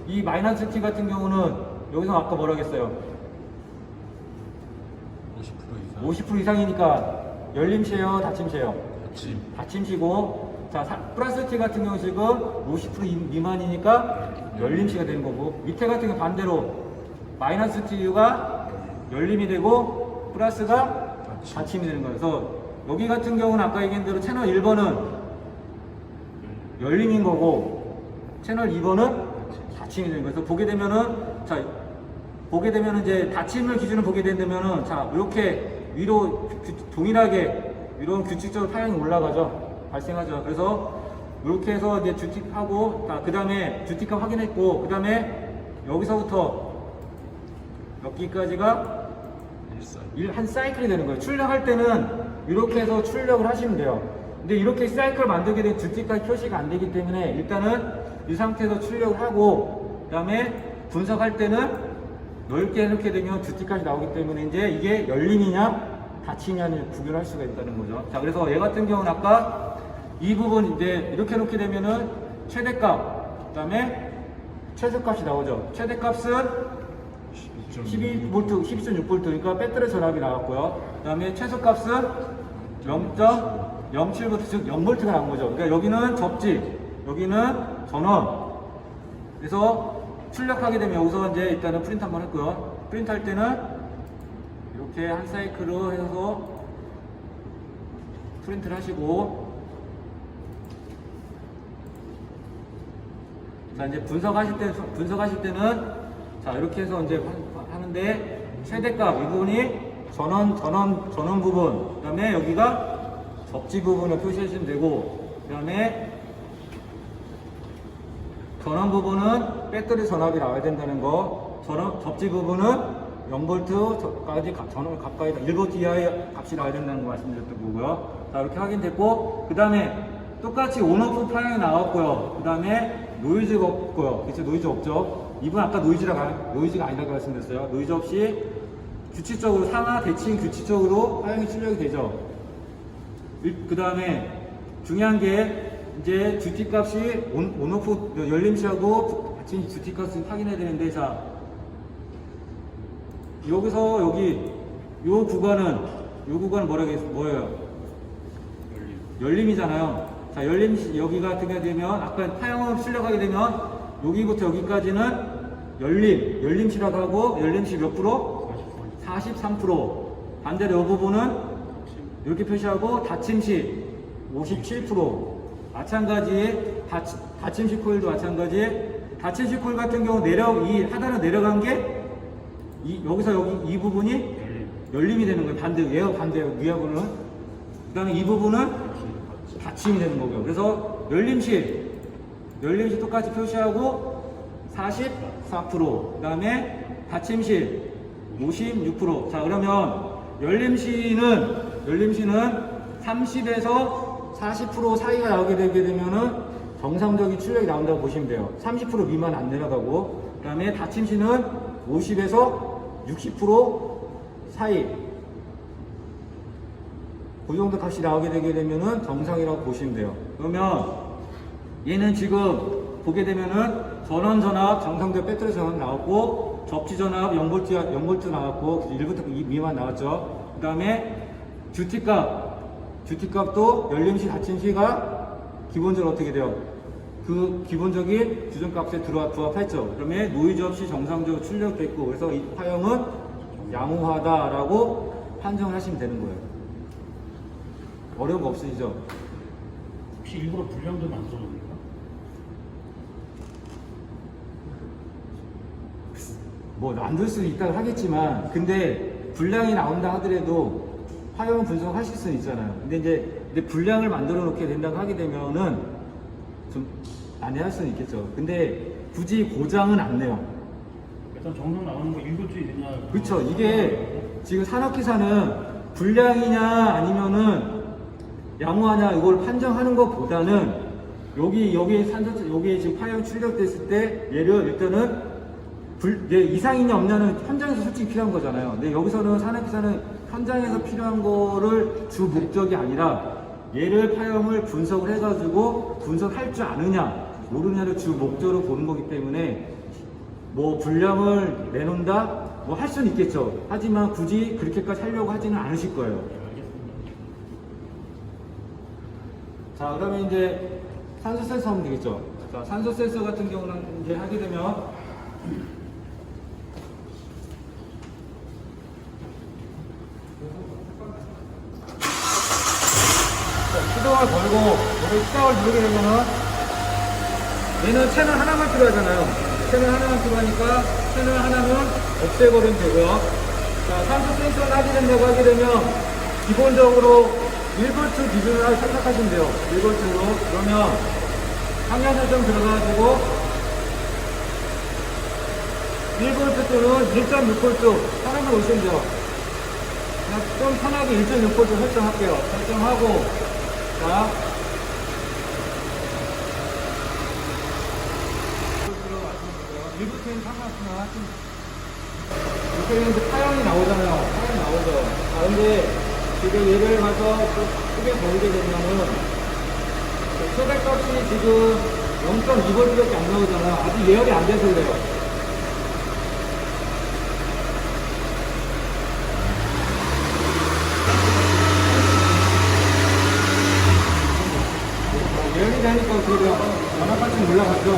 이 마이너스 T 같은 경우는 여기서 아까 뭐라고 했어요? 50% 이상이니까 열림시에요, 닫힘시에요? 닫힘시고, 자, 플러스 T 같은 경우 지금 50% 미만이니까 열림시가 되는 거고, 밑에 같은 경우 반대로 마이너스 T가 열림이 되고 플러스가 닫힘이 되는 거예요. 그래서 여기 같은 경우는 아까 얘기한 대로 채널 1번은 열림인 거고 채널 2번은 닫힘이 되는 거예요. 그래서 보게 되면은, 자, 이제 닫힘을 기준으로 보게 된다면은, 자, 이렇게 위로 동일하게 위로 규칙적으로 파형이 발생하죠. 그래서 이렇게 해서 이제 주틱하고, 그 다음에 주틱값 확인했고, 그 다음에 여기서부터 여기까지가 한 사이클이 되는 거예요. 출력할 때는 이렇게 해서 출력을 하시면 돼요. 근데 이렇게 사이클을 만들게 되면 주틱값 표시가 안 되기 때문에 일단은 이 상태에서 출력을 하고, 그 다음에 분석할 때는 넓게 해놓게 되면 주틱값이 나오기 때문에 이제 이게 열림이냐 닫힘이냐를 구별할 수가 있다는 거죠. 자, 그래서 얘 같은 경우는 아까 이 부분 이제 이렇게 해놓게 되면은 최대값, 그 다음에 최소값이 나오죠. 최대값은 12V, 12.6V, 그러니까 배터리 전압이 나왔고요. 그 다음에 최소값은 0.07V, 즉 0V가 나온 거죠. 그러니까 여기는 접지, 여기는 전원. 그래서 출력하게 되면 여기서 이제 일단은 프린트 한번 했고요. 프린트 할 때는 이렇게 한 사이클로 해서 프린트를 하시고, 자, 이제 분석하실 때는 자, 이렇게 해서 이제 하는데 최대값 이 부분이 전원 부분, 그 다음에 여기가 접지 부분을 표시해 주시면 되고, 그 다음에 전원 부분은 배터리 전압이 나와야 된다는 거, 접지 부분은 0V까지 전원 가까이 1V 이하의 값이 나와야 된다는 거 말씀드렸던 거고요. 자, 이렇게 확인됐고, 그 다음에 똑같이 온오프 파형이 나왔고요. 그 다음에 노이즈가 없고요. 그쵸? 노이즈 없죠? 이분 아까 노이즈가 아니라고 말씀드렸어요. 노이즈 없이 규칙적으로 상하 대칭 규칙적으로 파형이 출력이 되죠. 그 다음에 중요한 게 이제 듀티 값이 온오프 열림시하고 같이 듀티 값을 확인해야 되는데, 자 여기서 여기 요 구간은 뭐예요? 열림이잖아요. 자, 여기가 어떻게 되면 아까 파형을 출력하게 되면 여기부터 여기까지는 열림시라고 하고, 열림시 몇 프로? 43%. 반대로 이 부분은 이렇게 표시하고 닫힘시 57%. 마찬가지 닫힘시 코일도 마찬가지. 닫힘시 코일 같은 경우 이 하단으로 내려간 게 여기서 여기 이 부분이 열림이 되는 거예요. 얘가 반대예요. 위하고는. 그 다음에 이 부분은 닫힘이 되는 거고요. 그래서 열림시 똑같이 표시하고 44%. 그 다음에 닫힘시 56%. 자, 그러면 열림시는 30에서 40% 사이가 나오게 되게 되면은 정상적인 출력이 나온다고 보시면 돼요. 30% 미만 안 내려가고. 그 다음에 닫힘시는 50에서 60% 사이, 그 정도 값이 나오게 되게 되면은 정상이라고 보시면 돼요. 그러면 얘는 지금 보게 되면은 전원 전압, 정상적 배터리 전압 나왔고, 접지 전압 0V 나왔고, 1부터 2 미만 나왔죠. 그 다음에 듀티값도 열림시, 닫힘시가 기본적으로 어떻게 돼요? 그 기본적인 규정값에 부합했죠. 그러면 노이즈 없이 정상적으로 출력됐고, 그래서 이 파형은 양호하다라고 판정하시면 되는 거예요. 어려운 거 없으시죠? 혹시 일부러 불량 좀 안 써줍니까? 뭐 만들 수는 있다고 하겠지만, 근데 불량이 나온다 하더라도 파형 분석하실 수는 있잖아요. 근데 불량을 만들어 놓게 된다고 하게 되면은 좀 안해할 수는 있겠죠. 근데 굳이 고장은 안 내요. 일단 정상 나오는 거 일부주의 되냐? 그렇죠. 이게 지금 산업기사는 불량이냐 아니면은 양호하냐 이걸 판정하는 것보다는 여기에 지금 파형 출력됐을 때 얘를 일단은 얘 이상이냐 없냐는 현장에서 솔직히 필요한 거잖아요. 근데 여기서는 산업기사는 현장에서 필요한 거를 주 목적이 아니라 얘를 파형을 분석을 해가지고 분석할 줄 아느냐 모르냐를 주 목적으로 보는 거기 때문에 뭐 불량을 내놓는다 뭐 할 수는 있겠죠. 하지만 굳이 그렇게까지 하려고 하지는 않으실 거예요. 자, 그러면 이제 산소 센서 하면 되겠죠. 자, 산소 센서 같은 경우는 이제 하게 되면 시동을 걸고 여기 시동을 누르게 되면은 얘는 채널 하나만 필요하잖아요. 채널 하나만 필요하니까 채널 하나는 없애버리면 되고요. 자, 산소 센서를 하게 된다고 하게 되면 기본적으로 1V 기준으로 생각하시면 돼요. 1V로. 그러면 상향 설정 들어가가지고 1V 또는 1.6V 사람을 오시면 돼요. 그냥 좀 편하게 1.6V 설정할게요. 설정하고 자, 1V는 상관없으나 이렇게 파형이 나오잖아요. 파형이 나오죠. 자, 근데 지금 얘를 가서 또 크게 보이게 되면은 소백값이 지금 0.2V밖에 안 나오잖아요. 아직 예열이 안 돼서 그래요. 예열이 되니까 그래요. 연합값이 올라가죠.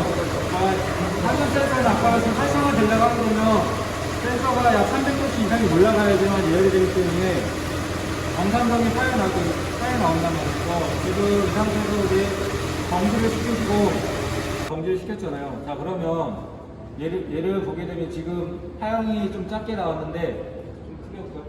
산소 센서는 아까 말씀 활성화 되려고 하게 되면 센서가 약 300도씨 이상이 올라가야지만 예열이 되기 때문에 정상적인 파열 나온단 말이죠. 지금 이 상태에서 이제 정지를 시켰잖아요. 자, 그러면 얘를 보게 되면 지금 파형이 좀 작게 나왔는데 좀 크게 볼까요?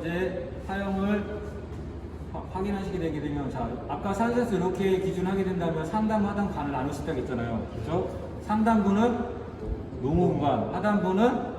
이제 사용을 확인하시게 되게 되면, 자, 아까 산센서 이렇게 기준하게 된다면 상단, 하단, 간을 나눌 수 있다고 했잖아요. 그죠? 상단부는 농후 구간, 하단부는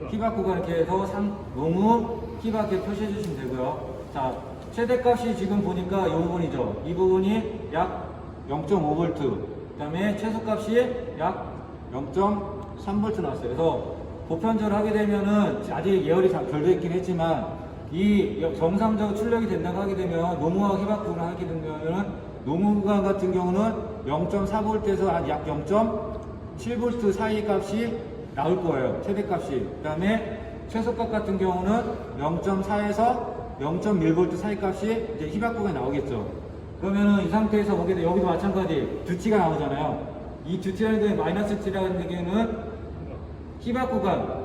히박 구간 이렇게 해서 농후, 히박 이렇게 표시해 주시면 되고요. 자, 최대값이 지금 보니까 이 부분이죠. 이 부분이 약 0.5V, 그 다음에 최소값이 약 0.3V 나왔어요. 그래서 보편적으로 하게 되면은 아직 예열이 잘 덜 됐긴 했지만 이 정상적으로 출력이 된다고 하게 되면 농후와 히박 구간을 하게 되면은 농후 구간 같은 경우는 0.4V에서 약 0.7V 사이 값이 나올 거예요. 최대값이. 그 다음에 최소값 같은 경우는 0.4에서 0.1V 사이 값이 이제 히박 구간에 나오겠죠. 그러면은 이 상태에서 보게 되면 여기도 마찬가지 듀티가 나오잖아요. 이 듀티라는 게 마이너스 T라는 얘기는 히박 구간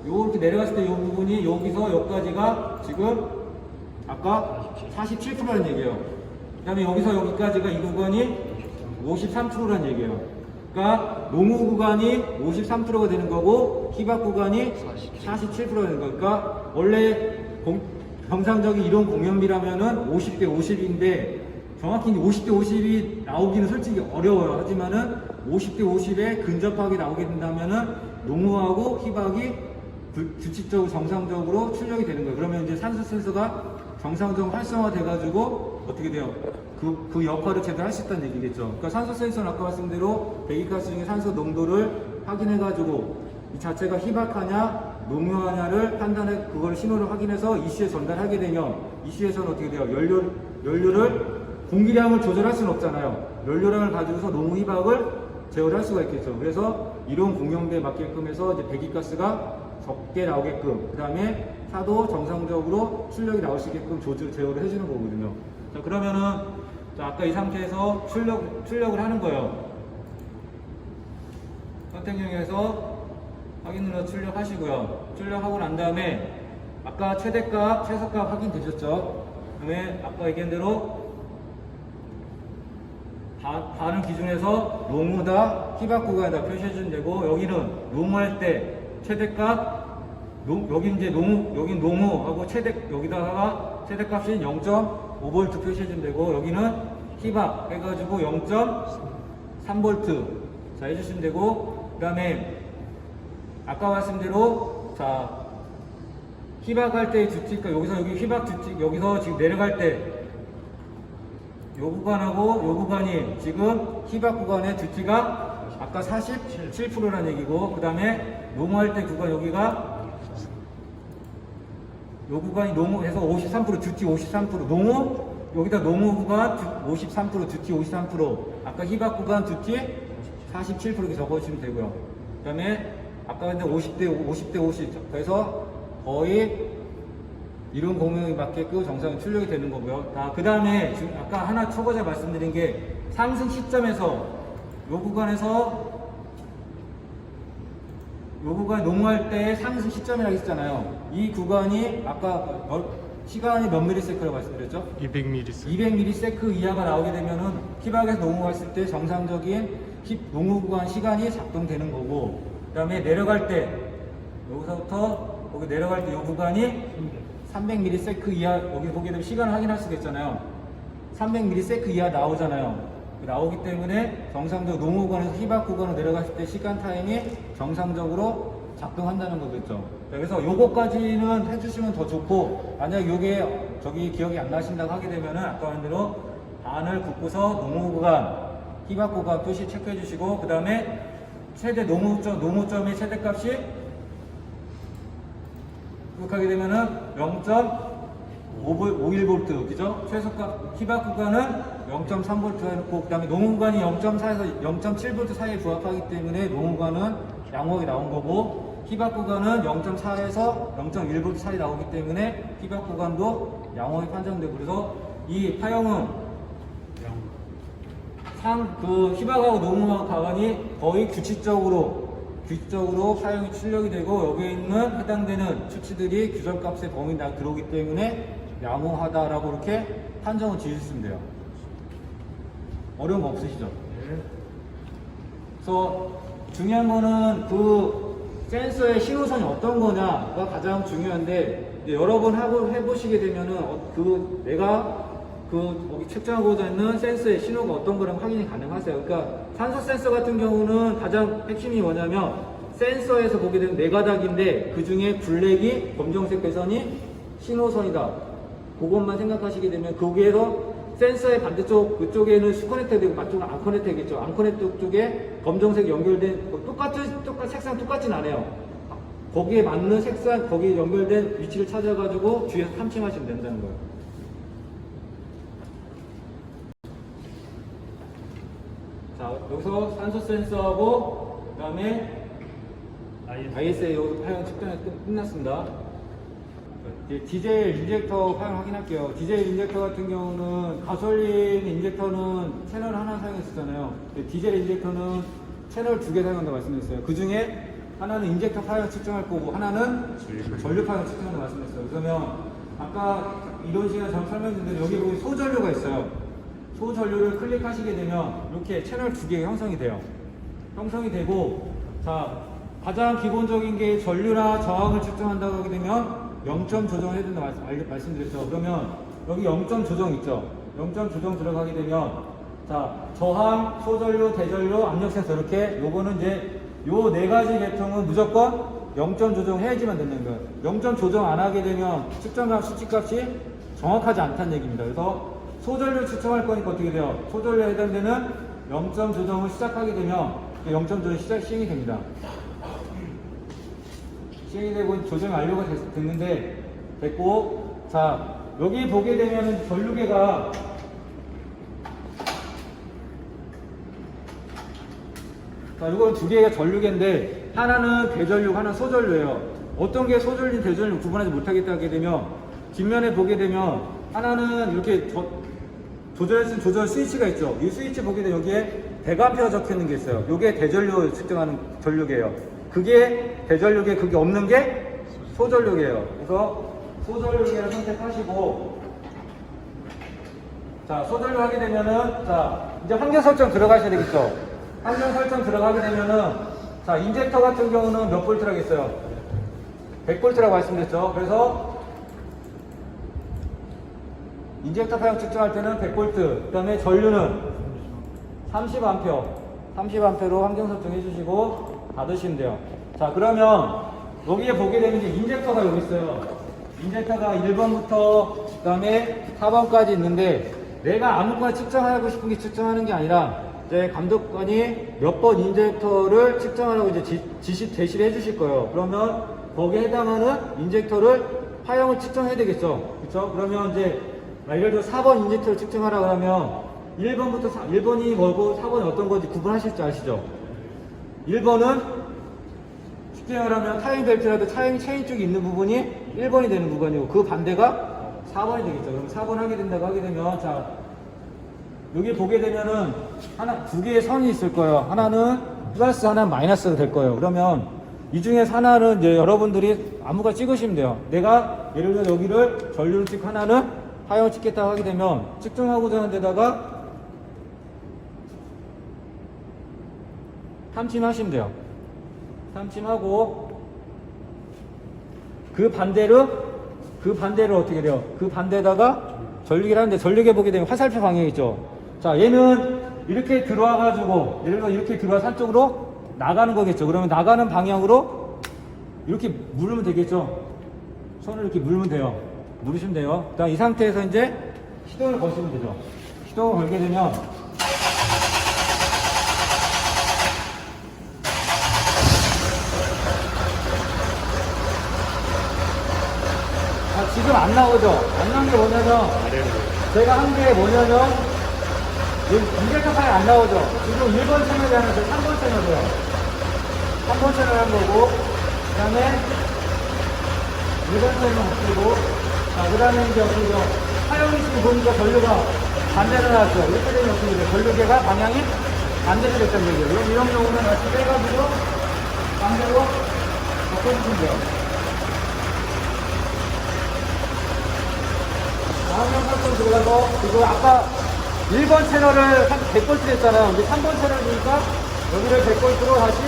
이렇게 내려갔을 때 이 부분이 여기서 여기까지가 지금 아까 47%라는 얘기예요. 그 다음에 여기서 여기까지가 이 구간이 53%라는 얘기예요. 그러니까 농후 구간이 53%가 되는 거고 히박 구간이 47%가 되는 거니까 그러니까 원래 정상적인 이론 공연비라면은 50대 50인데 정확히 50대 50이 나오기는 솔직히 어려워요. 하지만은 50대 50에 근접하게 나오게 된다면은 농후하고 히박이 규칙적으로 정상적으로 출력이 되는 거예요. 그러면 이제 산소 센서가 정상적으로 활성화돼 가지고 어떻게 돼요? 그 역할을 제대로 할 수 있다는 얘기겠죠. 그러니까 산소 센서는 아까 말씀드린 대로 배기가스 중에 산소 농도를 확인해 가지고 이 자체가 히박하냐 농후하냐를 판단해 그걸 신호를 확인해서 ECU에 전달하게 되면 ECU에서는 어떻게 돼요? 연료를 공기량을 조절할 수는 없잖아요. 연료량을 가지고서 농후 히박을 제어를 할 수가 있겠죠. 그래서 이론 공용비에 맞게끔 해서 이제 배기가스가 적게 나오게끔 그 다음에 차도 정상적으로 출력이 나올 수 있게끔 제어를 해주는 거거든요. 자, 그러면은 자, 아까 이 상태에서 출력을 하는 거예요. 선택용에서 확인 눌러 출력하시고요. 출력하고 난 다음에 아까 최대값, 최소값 확인되셨죠? 그 다음에 아까 얘기한 대로 반을 기준해서 농후다, 히박 구간에다 표시해주면 되고 여기는 농후할 때 최대값, 여기 이제 여긴 농후하고 여기다가 최대값이 0.5V 표시해주면 되고 여기는 히박 해가지고 0.3V 자 해주시면 되고 그 다음에 아까 말씀대로 자 히박 할 때의 듀티가 여기서 여기 히박 듀티 여기서 지금 내려갈 때 요 구간하고 요 구간이 지금 히박 구간의 듀티가 아까 47%라는 얘기고 그 다음에 농후할 때 구간 여기가 요 구간이 농후해서 53% 듀티 53% 농후 여기다 농후 구간 53% 듀티 53% 아까 히박 구간 듀티 47% 이렇게 적어주시면 되고요. 그 다음에 아까 근데 50대 50 그래서 거의 이론 공용에 맞게끔 정상 출력이 되는 거고요. 그 다음에 지금 아까 하나 초보자 말씀드린 게 상승 시점에서 요 구간에서 요 구간 농후할 때 상승 시점이라고 했잖아요. 이 구간이 아까 시간이 몇 미리세크라고 말씀드렸죠? 200ms 이하가 나오게 되면은 히박에서 농후했을 때 정상적인 농후 구간 시간이 작동되는 거고 그 다음에 내려갈 때 여기서부터 거기 내려갈 때 이 구간이 300ms 이하 여기 보게 되면 시간을 확인할 수가 있잖아요. 300ms 이하 나오잖아요. 나오기 때문에 정상적으로 농후 구간에서 히박 구간으로 내려갔을 때 시간 타임이 정상적으로 작동한다는 거겠죠. 그래서 요거까지는 해주시면 더 좋고 만약 요게 저기 기억이 안 나신다고 하게 되면은 아까 한 대로 반을 긋고서 농후 구간, 히박 구간 표시 체크해 주시고 그 다음에 최대 농후점의 최대값이 하게 되면은 0.51V 그죠? 최소값 히박 구간은 0.3V 해놓고 그 다음에 농후 구간이 0.4에서 0.7V 사이에 부합하기 때문에 농후 구간은 양호하게 나온 거고 히박 구간은 0.4에서 0.1V 사이 나오기 때문에 히박 구간도 양호하게 판정되고 그래서 이 파형은 히박하고 농후하고 구간이 거의 규칙적으로 사용이 출력이 되고 여기에 있는 해당되는 수치들이 규정값의 범위 내에 들어오기 때문에 양호하다라고 이렇게 판정을 지으시면 돼요. 어려운 거 없으시죠? 네. 그래서 중요한 거는 그 센서의 신호선이 어떤 거냐가 가장 중요한데 이제 여러 번 해보시게 되면은 내가 거기 측정하고자 있는 센서의 신호가 어떤 거랑 확인이 가능하세요. 그러니까 산소 센서 같은 경우는 가장 핵심이 뭐냐면 센서에서 보게 되면 네 가닥인데 그 중에 블랙이 검정색 배선이 신호선이다. 그것만 생각하시게 되면 거기에서 센서의 반대쪽 그쪽에는 수커넥터 되고 맞쪽은 안 커넥터 되겠죠. 안 커넥터 쪽에 검정색 연결된 색상 똑같진 않아요. 거기에 맞는 색상 거기에 연결된 위치를 찾아가지고 뒤에서 탐침하시면 된다는 거예요. 자, 여기서 산소 센서하고 그다음에 ISA 여기서 파형 측정이 끝났습니다. 이제 디젤 인젝터 파형 확인할게요. 디젤 인젝터 같은 경우는 가솔린 인젝터는 채널 하나 사용했었잖아요. 디젤 인젝터는 채널 2개 사용한다고 말씀드렸어요. 그 중에 하나는 인젝터 파형 측정할 거고 하나는 전류 파형 측정한다고 말씀드렸어요. 그러면 아까 이런 시간에 전 설명드린 여기 보면 소전류가 있어요. 소전류를 클릭하시게 되면 이렇게 채널 2개가 형성이 돼요. 형성이 되고 자 가장 기본적인 게 전류나 저항을 측정한다고 하게 되면 0점 조정을 해야 된다고 말씀드렸죠. 그러면 여기 0점 조정 있죠. 0점 조정 들어가게 되면 자 저항, 소전류, 대전류, 압력 센서 이렇게 요거는 이제 요 네 가지 계통은 무조건 0점 조정해야지만 되는 거예요. 0점 조정 안 하게 되면 측정값 수치값이 정확하지 않다는 얘기입니다. 그래서 소전류 측정할 거니까 어떻게 돼요? 소전류에 해당되는 0점 조정을 시작하게 되면 0점 조정이 시행이 됩니다. 시행이 되고 조정이 완료가 됐는데 됐고 자 여기 보게 되면 전류계가 자 이건 두 개가 전류계인데 하나는 대전류 하나는 소전류예요. 어떤 게 소전류 대전류 구분하지 못하겠다 하게 되면 뒷면에 보게 되면 하나는 이렇게 조절할 수 있는 조절 스위치가 있죠. 이 스위치 보게 되면 여기에 대감표가 적혀 있는 게 있어요. 이게 대전류 측정하는 전류계예요. 그게 대전류계 그게 없는 게 소전류계예요. 그래서 소전류계를 선택하시고 자 소전류 하게 되면은 자 이제 환경 설정 들어가셔야 되겠죠. 환경 설정 들어가게 되면은 자 인젝터 같은 경우는 몇 볼트라고 했어요? 100볼트라고 말씀드렸죠. 그래서 인젝터 파형 측정할 때는 100볼트 그 다음에 전류는 30A 30A로 환경 설정 해주시고 닫으시면 돼요. 자 그러면 여기에 보게 되면 이제 인젝터가 여기 있어요. 인젝터가 1번부터 그 다음에 4번까지 있는데 내가 아무거나 측정하고 싶은 게 측정하는 게 아니라 이제 감독관이 몇 번 인젝터를 측정하라고 이제 제시를 해주실 거예요. 그러면 거기에 해당하는 인젝터를 파형을 측정해야 되겠죠. 그렇죠? 그러면 이제 예를 들어 4번 인젝터를 측정하라고 하면 1번이 뭐고 4번이 어떤 건지 구분하실 줄 아시죠? 1번은 측정을 하면 타이밍 벨트라도 타이밍 체인 쪽에 있는 부분이 1번이 되는 구간이고 그 반대가 4번이 되겠죠. 그럼 4번 하게 된다고 하게 되면 자 여기 보게 되면은 두 개의 선이 있을 거예요. 하나는 플러스 하나는 마이너스가 될 거예요. 그러면 이 중에서 하나는 이제 여러분들이 아무거나 찍으시면 돼요. 내가 예를 들어 여기를 전류를 찍고 하나는 파형을 찍겠다고 하게 되면 측정하고자 하는 데다가 탐침하시면 돼요. 탐침하고 그 반대로 어떻게 돼요? 그 반대에다가 전류계를 하는데 전류계 보게 되면 화살표 방향이 있죠. 자 얘는 이렇게 들어와가지고 예를 들어 이렇게 들어와서 한쪽으로 나가는 거겠죠. 그러면 나가는 방향으로 이렇게 누르면 되겠죠. 손을 이렇게 누르면 돼요. 누르시면 돼요. 그다음 이 상태에서 이제 시동을 거시면 되죠. 시동을 걸게 되면 지금 안 나오죠? 안 나온 게 뭐냐면 제가 한 게 뭐냐면 인젝터 파일 안 나오죠? 지금 1번 채널이 하나 있어요. 3번 채널이요. 3번 채널 한 거고 그 다음에 1번 채널 바뀌고 자 그 다음에 이제 어떻게 돼요? 파형이 지금 보니까 전류가 반대로 나왔죠. 이렇게 되면 어떻게 돼요? 전류계가 방향이 반대로 됐다는 얘기예요. 그럼 이런 경우는 다시 빼가지고 반대로 바꿔주시면 돼요. 화면 설정 들어가서 그리고 아까 1번 채널을 한 100볼트 했잖아요. 이제 3번 채널이니까 여기를 100볼트로 다시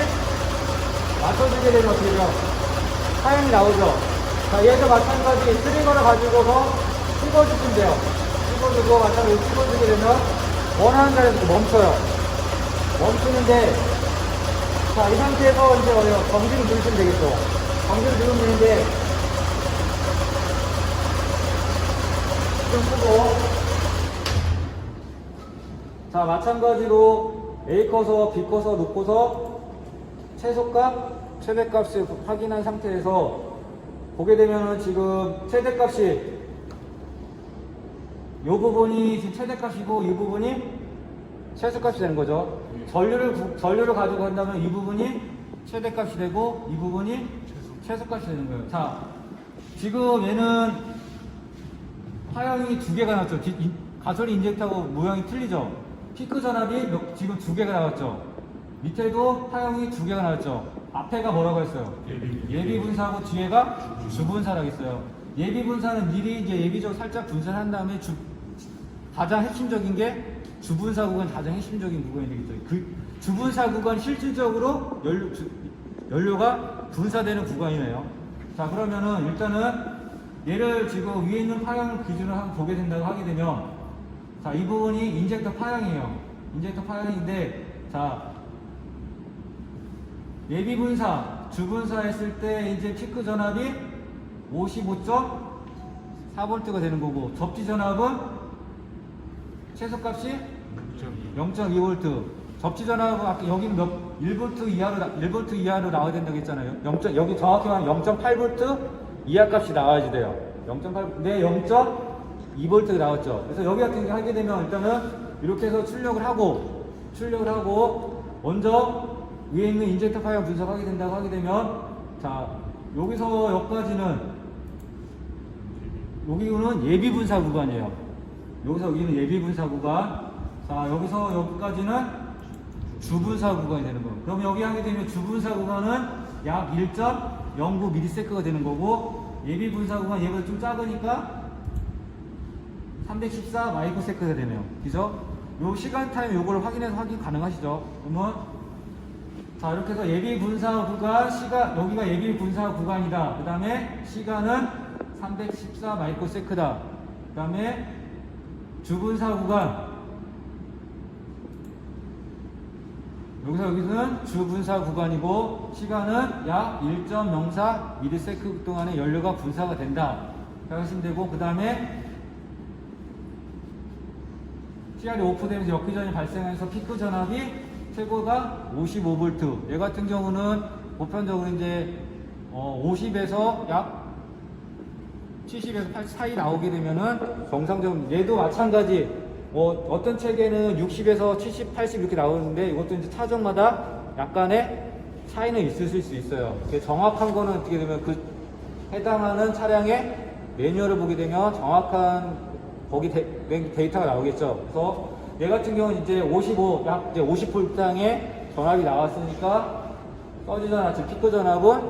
맞춰주게 되면 어떻게 돼요? 파형이 나오죠. 자, 얘도 마찬가지 트리거를 가지고서 찍어주시면 돼요. 찍어주고 마찬가지로 찍어주게 되면 원하는 자리에서 멈춰요. 멈추는데, 자, 이 상태에서 이제 정지를 누르시면 되겠죠. 정지를 누르면 되는데, 좀 끄고, 자, 마찬가지로 A 커서, B 커서 놓고서 최소값, 최대값을 확인한 상태에서 보게 되면은 지금 최대값이 이 부분이 지금 최대값이고 이 부분이 최소값이 되는 거죠. 전류를 가지고 한다면 이 부분이 최대값이 되고 이 부분이 최소값이 되는 거예요. 자, 지금 얘는 파형이 두 개가 나왔죠. 가솔린 인젝터하고 모양이 틀리죠. 피크 전압이 지금 두 개가 나왔죠. 밑에도 파형이 두 개가 나왔죠. 앞에가 뭐라고 했어요? 예비 분사하고 뒤에가 주 분사라고 했어요. 예비 분사는 미리 이제 예비적으로 살짝 분사를 한 다음에 가장 핵심적인 게 주분사 구간 가장 핵심적인 구간이 되겠죠. 그 주분사 구간 실질적으로 연료가 분사되는 구간이네요. 자, 그러면은 일단은 얘를 지금 위에 있는 파형을 기준으로 한번 보게 된다고 하게 되면, 자, 이 부분이 인젝터 파형이에요. 인젝터 파형인데, 자, 예비 분사, 주분사 했을 때 이제 피크 전압이 55.4V가 되는 거고, 접지 전압은 최소값이 0.2V. 접지 전압은 아까 여기는 1V 이하로 나와야 된다고 했잖아요. 여기 정확히 말하면 0.8V 이하 값이 나와야지 돼요. 0.8, 0.2V가 나왔죠. 그래서 여기 같은 게 하게 되면 일단은 이렇게 해서 출력을 하고 먼저 위에 있는 인젝터 파형 분석하게 된다고 하게 되면, 자, 여기서 여기까지는 여기는 예비 분사 구간이에요. 여기는 예비 분사 구간. 자, 여기서 여기까지는 주분사 구간이 되는 거예요. 그럼 여기 하게 되면 주분사 구간은 약 1.09ms가 되는 거고, 예비 분사 구간 얘보다 좀 작으니까 314 마이크로세컨드가 되네요. 그죠? 요 시간 타임 요걸 확인 가능하시죠? 그러면 자, 이렇게 해서 예비 분사 구간, 여기가 예비 분사 구간이다. 그 다음에 시간은 314 마이크로세컨드다. 그 다음에 주분사 구간. 여기서는 주분사 구간이고, 시간은 약 1.04ms 동안의 연료가 분사가 된다. 이렇게 하시면 되고, 그 다음에 CR이 오프되면서 역회전이 발생해서 피크 전압이 최고가 55V. 얘 같은 경우는 보편적으로 이제 50에서 약 70에서 80 사이 나오게 되면은 정상적으로, 얘도 마찬가지 어떤 책에는 60에서 70, 80 이렇게 나오는데, 이것도 이제 차종마다 약간의 차이는 있으실 수 있어요. 정확한 거는 어떻게 되면 그 해당하는 차량의 매뉴얼을 보게 되면 정확한 거기 데이터가 나오겠죠. 그래서 얘 같은 경우는 이제 약 이제 50V당의 전압이 나왔으니까 서지 전압, 즉 피크 전압은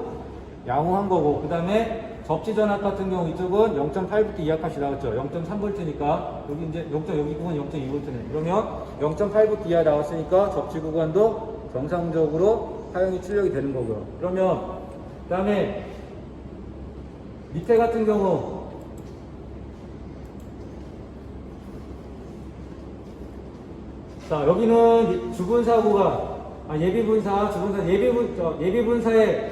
양호한 거고, 그 다음에 접지 전압 같은 경우 이쪽은 0.8V 이하 값이 나왔죠. 0.3V니까 여기 이제 여기 구간 0.2V네. 그러면 0.8V 이하 나왔으니까 접지 구간도 정상적으로 사용이 출력이 되는 거고요. 그러면 그 다음에 밑에 같은 경우 자, 여기는 주분사 구간, 예비 분사의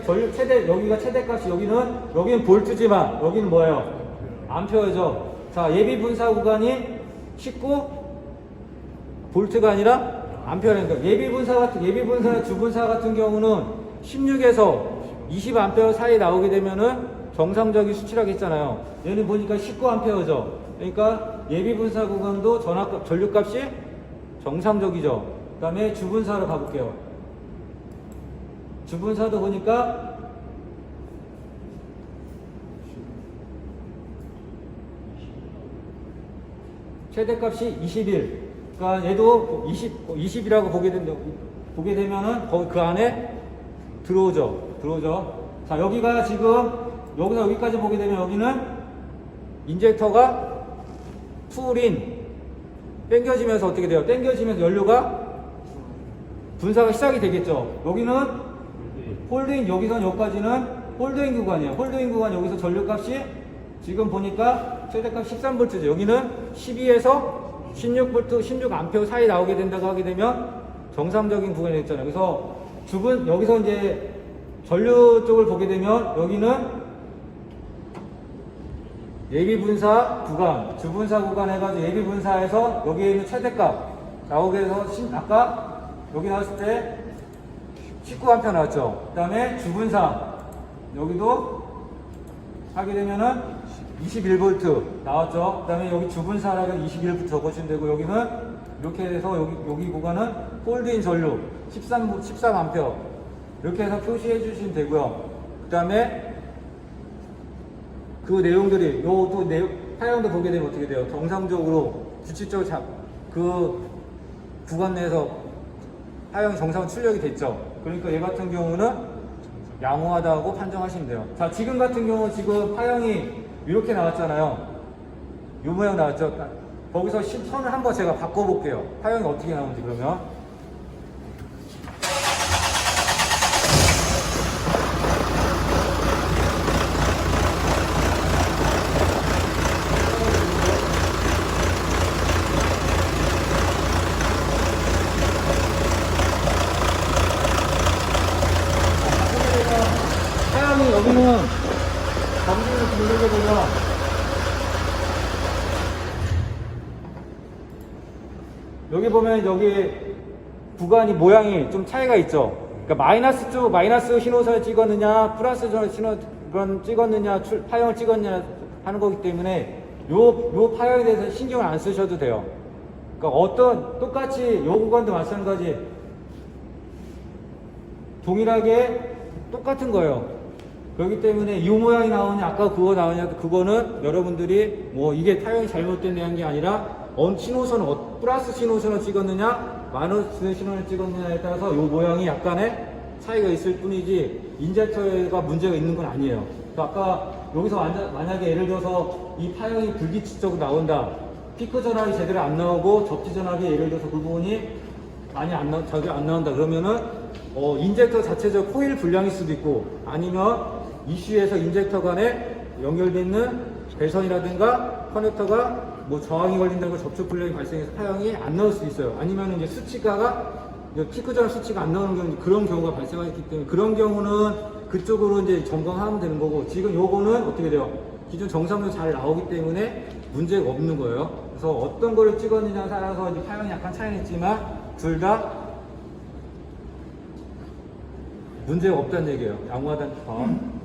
전류 최대, 여기가 최대값이, 여기는 볼트지만, 여기는 뭐예요? 암페어죠. 자, 예비 분사 구간이 19볼트가 아니라 암페어라니까. 예비 분사나 주분사 같은 경우는 16에서 20A 사이 나오게 되면은 정상적인 수치라고 했잖아요. 얘는 보니까 19A죠. 그러니까 예비 분사 구간도 전류값이 정상적이죠. 그 다음에 주분사로 가볼게요. 주분사도 보니까 최대값이 21. 그러니까 얘도 20이라고 보게 되면은 그 안에 들어오죠. 자, 여기가 지금 여기서 여기까지 보게 되면 여기는 인젝터가 풀인 당겨지면서 어떻게 돼요? 당겨지면서 연료가 분사가 시작이 되겠죠. 여기는 홀드인 여기선 여기까지는 홀드인 구간이에요. 홀드인 구간 여기서 전류값이 지금 보니까 최대값 13V죠. 여기는 12에서 16V, 16A 사이 나오게 된다고 하게 되면 정상적인 구간이 됐잖아요. 그래서 여기서 이제 전류 쪽을 보게 되면 여기는 예비분사 구간, 주분사 구간 해가지고 예비분사에서 여기에 있는 최대값 나오게 해서 아까 여기 나왔을 때 19A 나왔죠. 그 다음에 주분사 여기도 하게 되면은 21V 나왔죠. 그 다음에 여기 주분사라고 21V 적어주시면 되고 여기는 이렇게 해서 여기 구간은 홀드인 전류 13A 이렇게 해서 표시해 주시면 되고요. 그 다음에 그 내용들이 또 파형도 보게 되면 어떻게 돼요? 정상적으로 규칙적으로 그 구간 내에서 파형이 정상 출력이 됐죠. 그러니까 얘 같은 경우는 양호하다고 판정하시면 돼요. 자, 지금 같은 경우 지금 파형이 이렇게 나왔잖아요. 이 모양 나왔죠. 거기서 선을 한번 제가 바꿔볼게요. 파형이 어떻게 나오는지 그러면. 여기는 전기를 돌리게 되면 여기 보면 여기 구간이 모양이 좀 차이가 있죠. 그러니까 마이너스 신호선을 찍었느냐 플러스 신호선 찍었느냐 파형을 찍었느냐 하는 거기 때문에 요 파형에 대해서 신경을 안 쓰셔도 돼요. 그러니까 똑같이 요 구간도 마찬가지 동일하게 똑같은 거예요. 그렇기 때문에 이 모양이 나오냐 아까 그거 나오냐 그거는 여러분들이 뭐 이게 타형이 잘못된 게 아니라 신호선을 플러스 신호선을 찍었느냐 마이너스 신호를 찍었느냐에 따라서 이 모양이 약간의 차이가 있을 뿐이지 인젝터가 문제가 있는 건 아니에요. 그러니까 아까 여기서 만약에 예를 들어서 이 파형이 불규칙적으로 나온다, 피크 전압이 제대로 안 나오고 접지 전압이 예를 들어서 그 부분이 많이 자주 안 나온다 그러면은 인젝터 자체적 코일 불량일 수도 있고 아니면 이슈에서 인젝터 간에 연결되어 있는 배선이라든가 커넥터가 뭐 저항이 걸린다고 접촉 불량이 발생해서 파형이 안 나올 수도 있어요. 아니면 이제 수치가가 피크 전압 수치가 안 나오는 경우 그런 경우가 발생하기 때문에 그런 경우는 그쪽으로 이제 점검하면 되는 거고 지금 요거는 어떻게 돼요? 기존 정상으로 잘 나오기 때문에 문제가 없는 거예요. 그래서 어떤 거를 찍었느냐에 따라서 이제 파형이 약간 차이는 있지만 둘 다 문제가 없다는 얘기예요. 양호하다는 점.